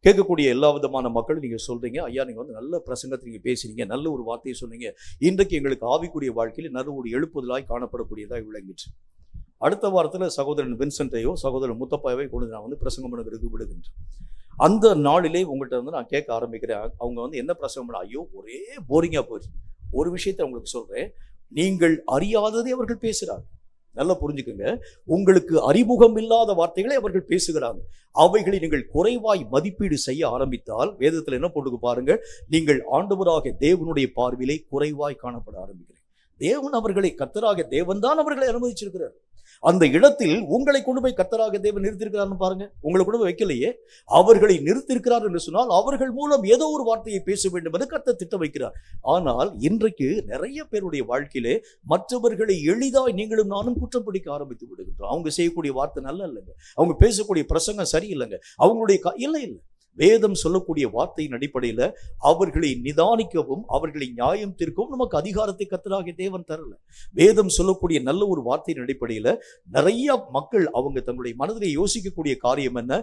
கேட்கக்கூடிய எல்லா விதமான மக்களும் நீங்கள் சொல்கிறீங்க, ஐயா நீங்கள் வந்து நல்ல பிரசங்கத்தை நீங்கள் பேசுறீங்க, நல்ல ஒரு வார்த்தையை சொன்னீங்க, இன்றைக்கு எங்களுக்கு ஆவிக்குரிய வாழ்க்கையில் நல்ல ஒரு எழுப்புதலாய் காணப்படக்கூடியதாக விளங்கிச்சு. அடுத்த வாரத்தில் சகோதரன் வின்சென்ட்டையோ சகோதரன் முத்தப்பாவை கொண்டு நான் வந்து பிரசங்கம் பண்ணுறதுக்கு விடுகின்றேன். அந்த நாளிலே உங்கள்கிட்ட வந்து நான் கேட்க ஆரம்பிக்கிறேன். அவங்க வந்து என்ன பிரசங்கம் பண்ண, ஐயோ ஒரே போரிங்காக போயிடுச்சு. ஒரு விஷயத்தை உங்களுக்கு சொல்கிறேன், நீங்கள் அறியாததை அவர்கள் பேசுகிறாங்க. நல்லா புரிஞ்சுக்குங்க, உங்களுக்கு அறிமுகம் இல்லாத வார்த்தைகளை அவர்கள் பேசுகிறாங்க. அவைகளை நீங்கள் குறைவாய் மதிப்பீடு செய்ய ஆரம்பித்தால், வேதத்தில் என்ன போட்டு பாருங்க, நீங்கள் ஆண்டவராக தேவனுடைய பார்வையிலே குறைவாய் காணப்பட ஆரம்பிக்கிறீர்கள். தேவன் அவர்களை, கர்த்தராக தேவன் தான் அவர்களை அனுமதிச்சிருக்கிறார். அந்த இடத்தில் உங்களை கொண்டு போய் கர்த்தராக தேவன் நிறுத்திருக்கிறார்னு பாருங்க. உங்களை கொண்டு போய் வைக்கலையே, அவர்களை நிறுத்திருக்கிறார் என்று சொன்னால் அவர்கள் மூலம் ஏதோ ஒரு வார்த்தையை பேச வேண்டும் என்று கர்த்தர் திட்டம் வைக்கிறார். ஆனால் இன்றைக்கு நிறைய பேருடைய வாழ்க்கையிலே மற்றவர்களை எளிதாய் நீங்களும் நானும் குற்றம் பிடிக்க ஆரம்பித்து விடுகின்றோம். அவங்க செய்யக்கூடிய வார்த்தை நல்ல இல்லைங்க, அவங்க பேசக்கூடிய பிரசங்கம் சரியில்லைங்க, அவங்களுடைய இல்லை. வேதம் சொல்லக்கூடிய வார்த்தையின் அடிப்படையில் அவர்களை நிதானிக்கவும் அவர்களை நியாயம் தீர்க்கவும் நமக்கு அதிகாரத்தை கர்த்தராகிய தேவன் தரல. வேதம் சொல்லக்கூடிய நல்ல ஒரு வார்த்தையின் அடிப்படையில் நிறைய மக்கள் அவங்க தங்களுடைய மனதிலே யோசிக்கக்கூடிய காரியம் என்ன,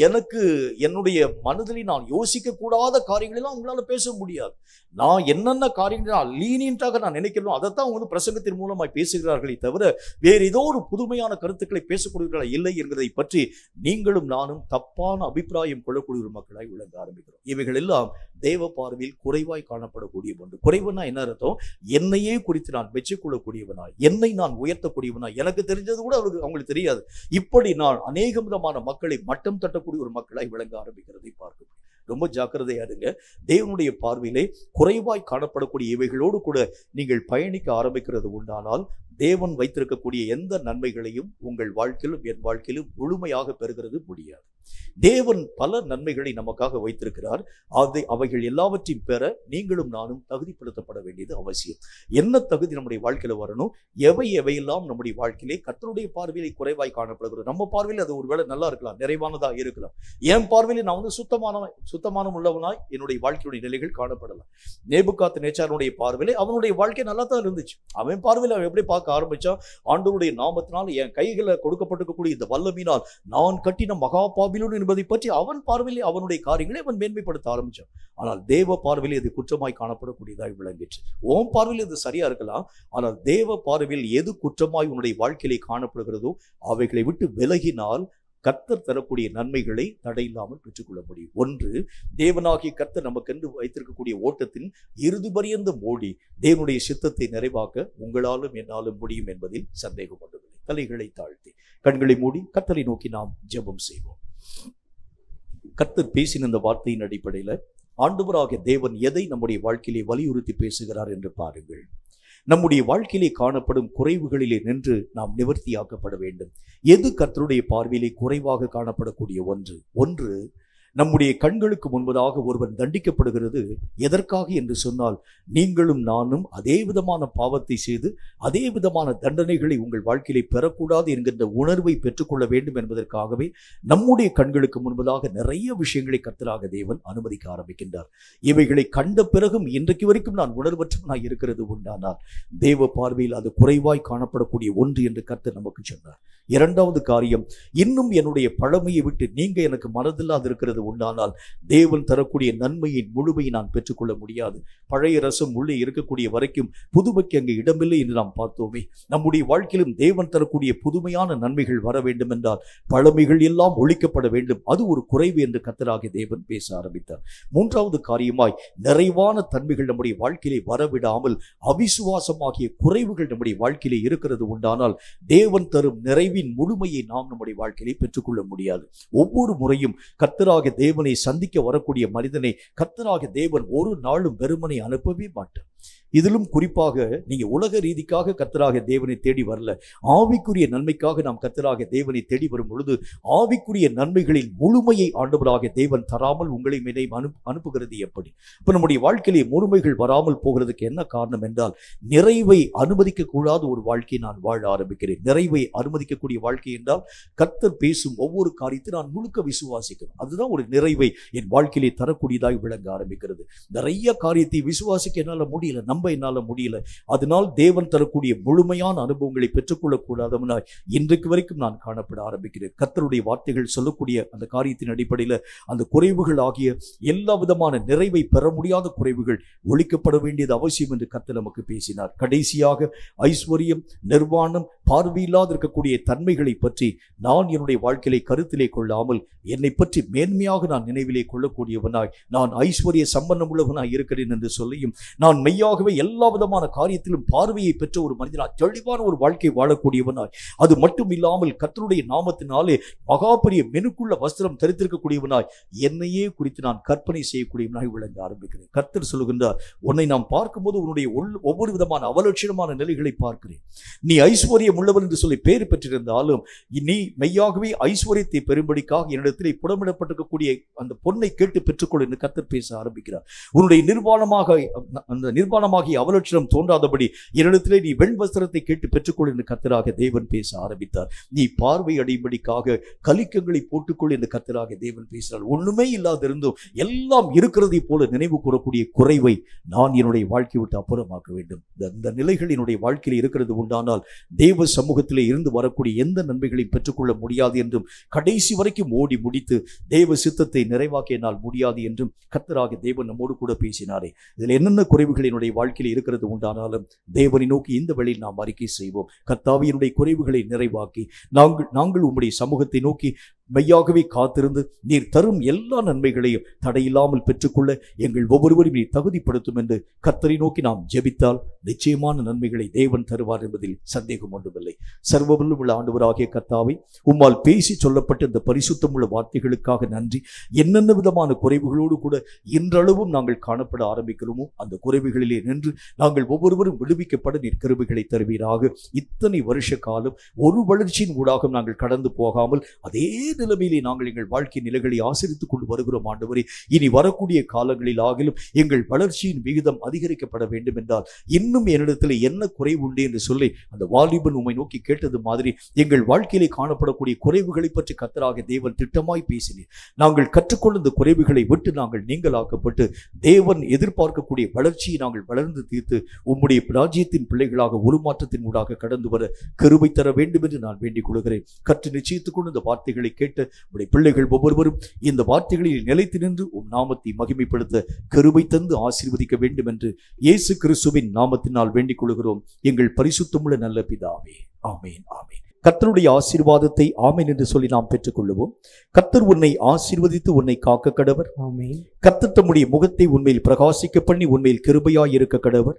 எனக்கு என்னுடைய மனதிலே நான் யோசிக்க கூடாத காரியங்களெல்லாம் அவங்களால பேச முடியாது. நான் என்னென்ன காரியங்கள் நான் லீனியன்ட்டாக நான் நினைக்கிறோம் அதைத்தான் அவங்க வந்து பிரசங்கத்தின் மூலமாய் பேசுகிறார்களே தவிர வேறு ஏதோ ஒரு புதுமையான கருத்துக்களை பேசக்கூடியவர்களா இல்லை என்கிறதை பற்றி நீங்களும் நானும் தப்பான அபிப்பிராயம் கொள்ளக்கூடிய ஒரு மக்களாய் விளங்க ஆரம்பிக்கிறோம். இவைகள் எல்லாம் தேவ பார்வையில் குறைவாய் காணப்படக்கூடிய ஒன்று. குறைவுனா என்ன அர்த்தம்? என்னையே குறித்து நான் மெச்சிக்கொள்ளக்கூடியவனாய், என்னை நான் உயர்த்தக்கூடியவனாய், எனக்கு தெரிஞ்சது கூட அவங்களுக்கு தெரியாது, இப்படி நான் அநேக விதமான மக்களை மட்டம் தட்டக்கூடிய ஒரு மக்களாய் விளங்க ஆரம்பிக்கிறதை பார்க்க. ரொம்ப ஜாக்கிரதையா இருங்க. தேவனுடைய பார்வையிலே குறைவாய் காணப்படக்கூடிய இவைகளோடு கூட நீங்கள் பயணிக்க ஆரம்பிக்கிறது உண்டானால் தேவன் வைத்திருக்கக்கூடிய எந்த நன்மைகளையும் உங்கள் வாழ்க்கையிலும் என் வாழ்க்கையிலும் முழுமையாக பெறுகிறது முடியாது. தேவன் பல நன்மைகளை நமக்காக வைத்திருக்கிறார். அவைகள் எல்லாவற்றையும் பெற நீங்களும் நானும் தகுதிப்படுத்தப்பட வேண்டியது அவசியம். என்ன தகுதி நம்முடைய வாழ்க்கையில வரணும்? எவையெல்லாம் நம்முடைய வாழ்க்கையிலே கர்த்தருடைய பார்வையிலே குறைவாய் காணப்படுகிறது. நம்ம பார்வையில் அது ஒருவேளை நல்லா இருக்கலாம், நிறைவானதாக இருக்கலாம். என் பார்வையில் நான் சுத்தமான உள்ளவனாய் என்னுடைய வாழ்க்கையுடைய நிலைகள் காணப்படலாம். நேபுகாத்நேச்சாருடைய பார்வையிலே அவனுடைய வாழ்க்கை நல்லா தான் இருந்துச்சு. அவன் பார்வையில் அவன் எப்படி பார்க்க ஆரம்பிச்சான்? ஆண்டவருடைய நாமத்தினால் என் கைகளை கொடுக்கப்பட்டிருக்கக்கூடிய இந்த வல்லமையினால் நான் கட்டின மகா பாபிலோன் என்பதை பற்றி அவன் பார்வையிலே அவனுடைய காரியங்களை அவன் மேன்மைப்படுத்த ஆரம்பிச்சான். ஆனால் தேவ பார்வையில் இது குற்றமாய் காணப்படக்கூடியதாய் விளங்கிற்று. ஓம் பார்வையில் இது சரியா இருக்கலாம், ஆனால் தேவ பார்வையில் எது குற்றமாய் உன்னுடைய வாழ்க்கையிலே காணப்படுகிறதோ அவைகளை விட்டு விலகினால் கர்த்தர் தரக்கூடிய நன்மைகளை தடையில்லாமல் பெற்றுக்கொள்ள முடியும். ஒன்று, தேவனாகிய கர்த்தர் நமக்கென்று வைத்திருக்கக்கூடிய ஓட்டத்தின் இறுதி பரியந்தம் ஓடி தேவனுடைய சித்தத்தை நிறைவாக்க உங்களாலும் என்னாலும் முடியும் என்பதில் சந்தேகம் ஒன்றுமில்லை. தலைகளை தாழ்த்தி கண்களை மூடி கர்த்தரை நோக்கி நாம் ஜெபம் செய்வோம். கர்த்தர் பேசின இந்த வார்த்தையின் அடிப்படையில் ஆண்டவராகிய தேவன் எதை நம்முடைய வாழ்க்கையிலே வலியுறுத்தி பேசுகிறார் என்று பாருங்கள். நம்முடைய வாழ்க்கையிலே காணப்படும் குறைவுகளிலே நின்று நாம் நிவர்த்தியாக்கப்பட வேண்டும். எது கர்த்தருடைய பார்வையிலே குறைவாக காணப்படக்கூடிய ஒன்று நம்முடைய கண்களுக்கு முன்பதாக ஒருவன் தண்டிக்கப்படுகிறது. எதற்காக என்று சொன்னால், நீங்களும் நானும் அதே விதமான பாவத்தை செய்து அதே விதமான தண்டனைகளை உங்கள் வாழ்க்கையிலே பெறக்கூடாது என்கின்ற உணர்வை பெற்றுக்கொள்ள வேண்டும் என்பதற்காகவே நம்முடைய கண்களுக்கு முன்பதாக நிறைய விஷயங்களை கர்த்தராக தேவன் அனுமதிக்க ஆரம்பிக்கின்றார். இவைகளை கண்ட பிறகும் இன்றைக்கு வரைக்கும் நான் உணர்வற்றவனாய் இருக்கிறது உண்டானால் தேவ பார்வையில் அது குறைவாய் காணப்படக்கூடிய ஒன்று என்று கர்த்தர் நமக்கு சொன்னார். இரண்டாவது காரியம், இன்னும் என்னுடைய பழமையை விட்டு நீங்க எனக்கு மனதில்லாது இருக்கிறது உண்டானால் தேவன் தரக்கூடிய நன்மையின் முழுமையை நான் பெற்றுக்கொள்ள முடியாது. பழைய ரசம் உள்ளே இருக்கக்கூடிய வரைக்கும் புதுமைக்கு அங்கே இடமில்லை என்று நாம் பார்த்தோமே. நம்முடைய வாழ்க்கையிலும் தேவன் தரக்கூடிய புதுமையான நன்மைகள் வர வேண்டும் என்றால் பழமைகள் எல்லாம் ஒழிக்கப்பட வேண்டும். அது ஒரு குறைவு என்று கர்த்தராகிய தேவன் பேச ஆரம்பித்தார். மூன்றாவது காரியமாய், நிறைவான தன்மைகள் நம்முடைய வாழ்க்கையிலே வரவிடாமல் அவிசுவாசமாகிய குறைவுகள் நம்முடைய வாழ்க்கையிலே இருக்கிறது உண்டானால் தேவன் தரும் நிறைவின் முழுமையை நாம் நம்முடைய வாழ்க்கையிலே பெற்றுக்கொள்ள முடியாது. ஒவ்வொரு முறையும் கர்த்தராகிய தேவனை சந்திக்க வரக்கூடிய மனிதனை கர்த்தராகிய தேவன் ஒரு நாளும் வெறுமனை அனுப்பவே மாட்டார். இதிலும் குறிப்பாக நீங்க உலக ரீதிக்காக கர்த்தராகிய தேவனை தேடி வரல, ஆவிக்குரிய நன்மைக்காக நாம் கர்த்தராகிய தேவனை தேடி வரும் பொழுது ஆவிக்குரிய நன்மைகளின் முழுமையை ஆண்டவராகிய தேவன் தராமல் உங்களை மேலே அனுப்புகிறது எப்படி? இப்ப நம்முடைய வாழ்க்கையிலே முழுமைகள் வராமல் போகிறதுக்கு என்ன காரணம் என்றால், நிறைவை அனுமதிக்க கூடாத ஒரு வாழ்க்கையை நான் வாழ ஆரம்பிக்கிறேன். நிறைவை அனுமதிக்கக்கூடிய வாழ்க்கை என்றால் கர்த்தர் பேசும் ஒவ்வொரு காரியத்தை நான் முழுக்க விசுவாசிக்கணும். அதுதான் ஒரு நிறைவை என் வாழ்க்கையிலே தரக்கூடியதாய் விளங்க ஆரம்பிக்கிறது. நிறைய காரியத்தை விசுவாசிக்க என்னால முடியல, என்னால முடியல. அதனால் தேவன் தரக்கூடிய முழுமையான அனுபவங்களை பெற்றுக்கொள்ளக் கூடாதவனாய் இன்றைக்கு வரைக்கும் நான் காணப்பட ஆரம்பிக்கிறேன். கர்த்தருடைய வார்த்தைகள் சொல்லக்கூடிய அந்த காரியத்தின் அடிப்படையில் அந்த குறைவுகள் ஆகிய எல்லா விதமான நிறைவை பெற முடியாத குறைவுகள் ஒழிக்கப்பட வேண்டியது அவசியம் என்று கர்த்தர் நமக்கு பேசினார். கடைசியாக, ஐஸ்வர்யம், நிர்வாணம், பார்வையில்லாத இருக்கக்கூடிய தன்மைகளை பற்றி நான் என்னுடைய வாழ்க்கையை கருத்திலே கொள்ளாமல் என்னை பற்றி மேன்மையாக நான் நினைவிலே கொள்ளக்கூடியவனாய், நான் ஐஸ்வர்ய சம்பந்தம் உள்ளவனாய் இருக்கிறேன் என்று சொல்லியும், நான் மெய்யாகவே எல்லா விதமான காரியத்திலும் பார்வையை பெற்ற ஒரு மனிதனாய் தெளிவான ஒரு வாழ்க்கை வாழக்கூடியவனாய், அது மட்டும் இல்லாமல் கர்த்தருடைய நாமத்தினாலே மகா பெரிய மெனுக்குள்ள வஸ்திரம் தரித்திருக்கக்கூடியவனாய் என்னையே குறித்து நான் கற்பனை செய்யக்கூடியவனாய் விளங்க ஆரம்பிக்கிறேன். கர்த்தர் சொல்லுகின்றார், உன்னை நாம் பார்க்கும்போது உன்னுடைய ஒவ்வொரு விதமான அவலட்சணமான நிலைகளை பார்க்கிறேன். நீ ஐஸ்வர்யம் உள்ளவன் என்று சொல்லி பேர் பெற்றிருந்தாலும் நீ மெய்யாகவே ஐஸ்வர்யத்தை பெறும்படிக்காக என்னிடத்திலே புடமிடப்பட்டிருக்கக்கூடிய அந்த பொன்னை கேட்டு பெற்றுக்கொள் என்று கர்த்தர் பேச ஆரம்பிக்கிறார். உன்னுடைய நிர்வாணமாகிய அவலட்சணம் தோன்றாதபடி என்னிடத்திலே நீ வெண் வஸ்திரத்தை கேட்டு பெற்றுக்கொள் என்று கர்த்தராக தேவன் பேச ஆரம்பித்தார். நீ பார்வை அடையும்படிக்காக கலிக்கங்களை போட்டுக்கொள் என்று கர்த்தராக தேவன் பேசினார். ஒண்ணுமே இல்லாதிருந்தும் எல்லாம் இருக்கிறதை போல நினைவு கூறக்கூடிய குறைவை நான் என்னுடைய வாழ்க்கை விட்டு அப்புறமாக்க வேண்டும். இந்த நிலைகள் என்னுடைய வாழ்க்கையில் இருக்கிறது உண்டானால் தேவ சமூகத்திலே இருந்து வரக்கூடிய எந்த நன்மைகளையும் பெற்றுக்கொள்ள முடியாது என்றும், கடைசி வரைக்கும் ஓடி முடித்து தேவ சித்தத்தை நிறைவாக்க என்னால் முடியாது என்றும் கர்த்தராக தேவன் நம்மோடு கூட பேசினாரே. இதில் என்னென்ன குறைவுகள் என்னுடைய வாழ்க்கையில் இருக்கிறது உண்டானாலும் தேவனை நோக்கி இந்த வேளையில் நாம் அறிக்கை செய்வோம். கர்த்தாவே, என்னுடைய குறைவுகளை நிறைவாக்கி நாங்கள் உம்முடைய சமூகத்தை நோக்கி மெய்யாகவே காத்திருந்து நீர் தரும் எல்லா நன்மைகளையும் தடையில்லாமல் பெற்றுக்கொள்ள எங்கள் ஒவ்வொருவரும் நீர் தகுதிப்படுத்தும் என்று கர்த்தரை நோக்கி நாம் ஜெபித்தால் நிச்சயமான நன்மைகளை தேவன் தருவார் என்பதில் சந்தேகம் ஒன்றுமில்லை. சர்வவல்லமையுள்ள ஆண்டவராகிய கர்த்தாவே, உம்மால் பேசி சொல்லப்பட்ட இந்த பரிசுத்தமுள்ள வார்த்தைகளுக்காக நன்றி. என்னென்ன விதமான குறைவுகளோடு கூட இன்றளவும் நாங்கள் காணப்பட ஆரம்பிக்கிறோமோ அந்த குறைவுகளிலே நின்று நாங்கள் ஒவ்வொருவரும் விடுவிக்கப்பட நீர் கிருபைகளை தருவீராக. இத்தனை வருஷ காலம் ஒரு வளர்ச்சியின் ஊடாக நாங்கள் கடந்து போகாமல் அதே நிலைமையிலே நாங்கள் எங்கள் வாழ்க்கை நிலைகளை ஆசரித்துக் கொண்டு வருகிறோம் ஆண்டவரே. இனி வரக்கூடிய காலங்களில் ஆகிலும் எங்கள் வளர்ச்சியின் விகிதம் அதிகரிக்கப்பட வேண்டும் என்றால் இன்னும் என்னிடத்தில் என்ன குறைவு உண்டு என்று சொல்லி அந்த வாலிபன் உம்மை நோக்கி கேட்டது மாதிரி எங்கள் வாழ்க்கையிலே காணப்படக்கூடிய குறைவுகளை பற்றி கர்த்தராகிய தேவன் திட்டமாய் பேசினீர். நாங்கள் கற்றுக்கொண்ட இந்த குறைவுகளை விட்டு நாங்கள் நீங்களாக்கப்பட்டு தேவன் எதிர்பார்க்கக்கூடிய வளர்ச்சியை நாங்கள் வளர்ந்து தீர்த்து உம்முடைய ராஜ்யத்தின் பிள்ளைகளாக உருமாற்றத்தின் ஊடாக கடந்து வர கிருபை தர வேண்டும் என்று நான் வேண்டிக் கொள்கிறேன். கற்று நிச்சயித்துக் கொண்டு இந்த வார்த்தைகளை கேட்ட உடைய பிள்ளைகள் ஒவ்வொருவரும் இந்த வார்த்தைகளில் நிலைத்து நின்று உம் நாமத்தை மகிமைப்படுத்த கிருபை தந்து ஆசீர்வதிக்க வேண்டும் என்று இயேசு கிறிஸ்துவின் நாமத்தினால் வேண்டிக் கொள்கிறோம் எங்கள் பரிசுத்தமுள்ள நல்ல பிதாவே. ஆமேன், ஆமேன். கர்த்தருடைய ஆசீர்வாதத்தை ஆமேன் என்று சொல்லி நாம் பெற்றுக் கொள்ளுவோம். கர்த்தர் உன்னை ஆசீர்வதித்து உன்னை காக்க கடவர். கர்த்தர் தம்முடைய முகத்தை உண்மையில் பிரகாசிக்க பண்ணி உண்மையில் கிருபையாய் இருக்க கடவர்.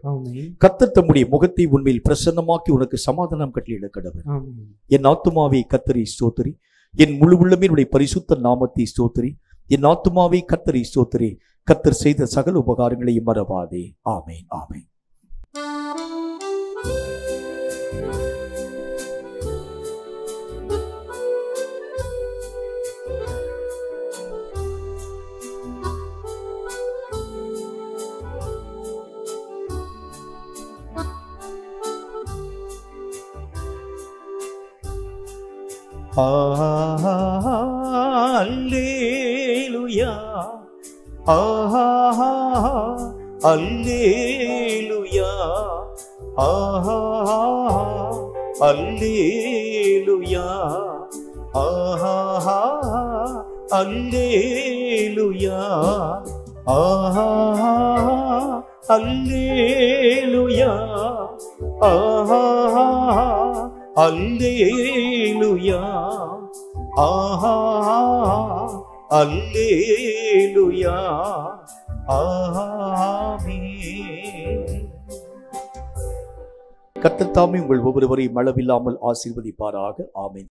கர்த்தர் தம்முடைய முகத்தை உண்மையில் பிரசன்னமாக்கி உனக்கு சமாதானம் கட்டளையிட கடவர். என் ஆத்துமாவே கர்த்தரை ஸ்தோத்திரி, என் முழு உள்ளமே பரிசுத்த நாமத்தை ஸ்தோத்திரி. என் ஆத்துமாவே கர்த்தரை ஸ்தோத்திரி, கர்த்தர் செய்த சகல உபகாரங்களையும் மறவாதே. ஆமேன், ஆமேன். அல்லேலூயா, அல்லேலூயா, அல்லேலூயா, அல்லேலூயா, அல்லேலூயா, அல்லேலூயா, அல்லேலூயா, ஆமென். கர்த்தர் தாமே உங்கள் ஒவ்வொருவரையும் அளவில்லாமல் ஆசீர்வதிப்பாராக. ஆமென்.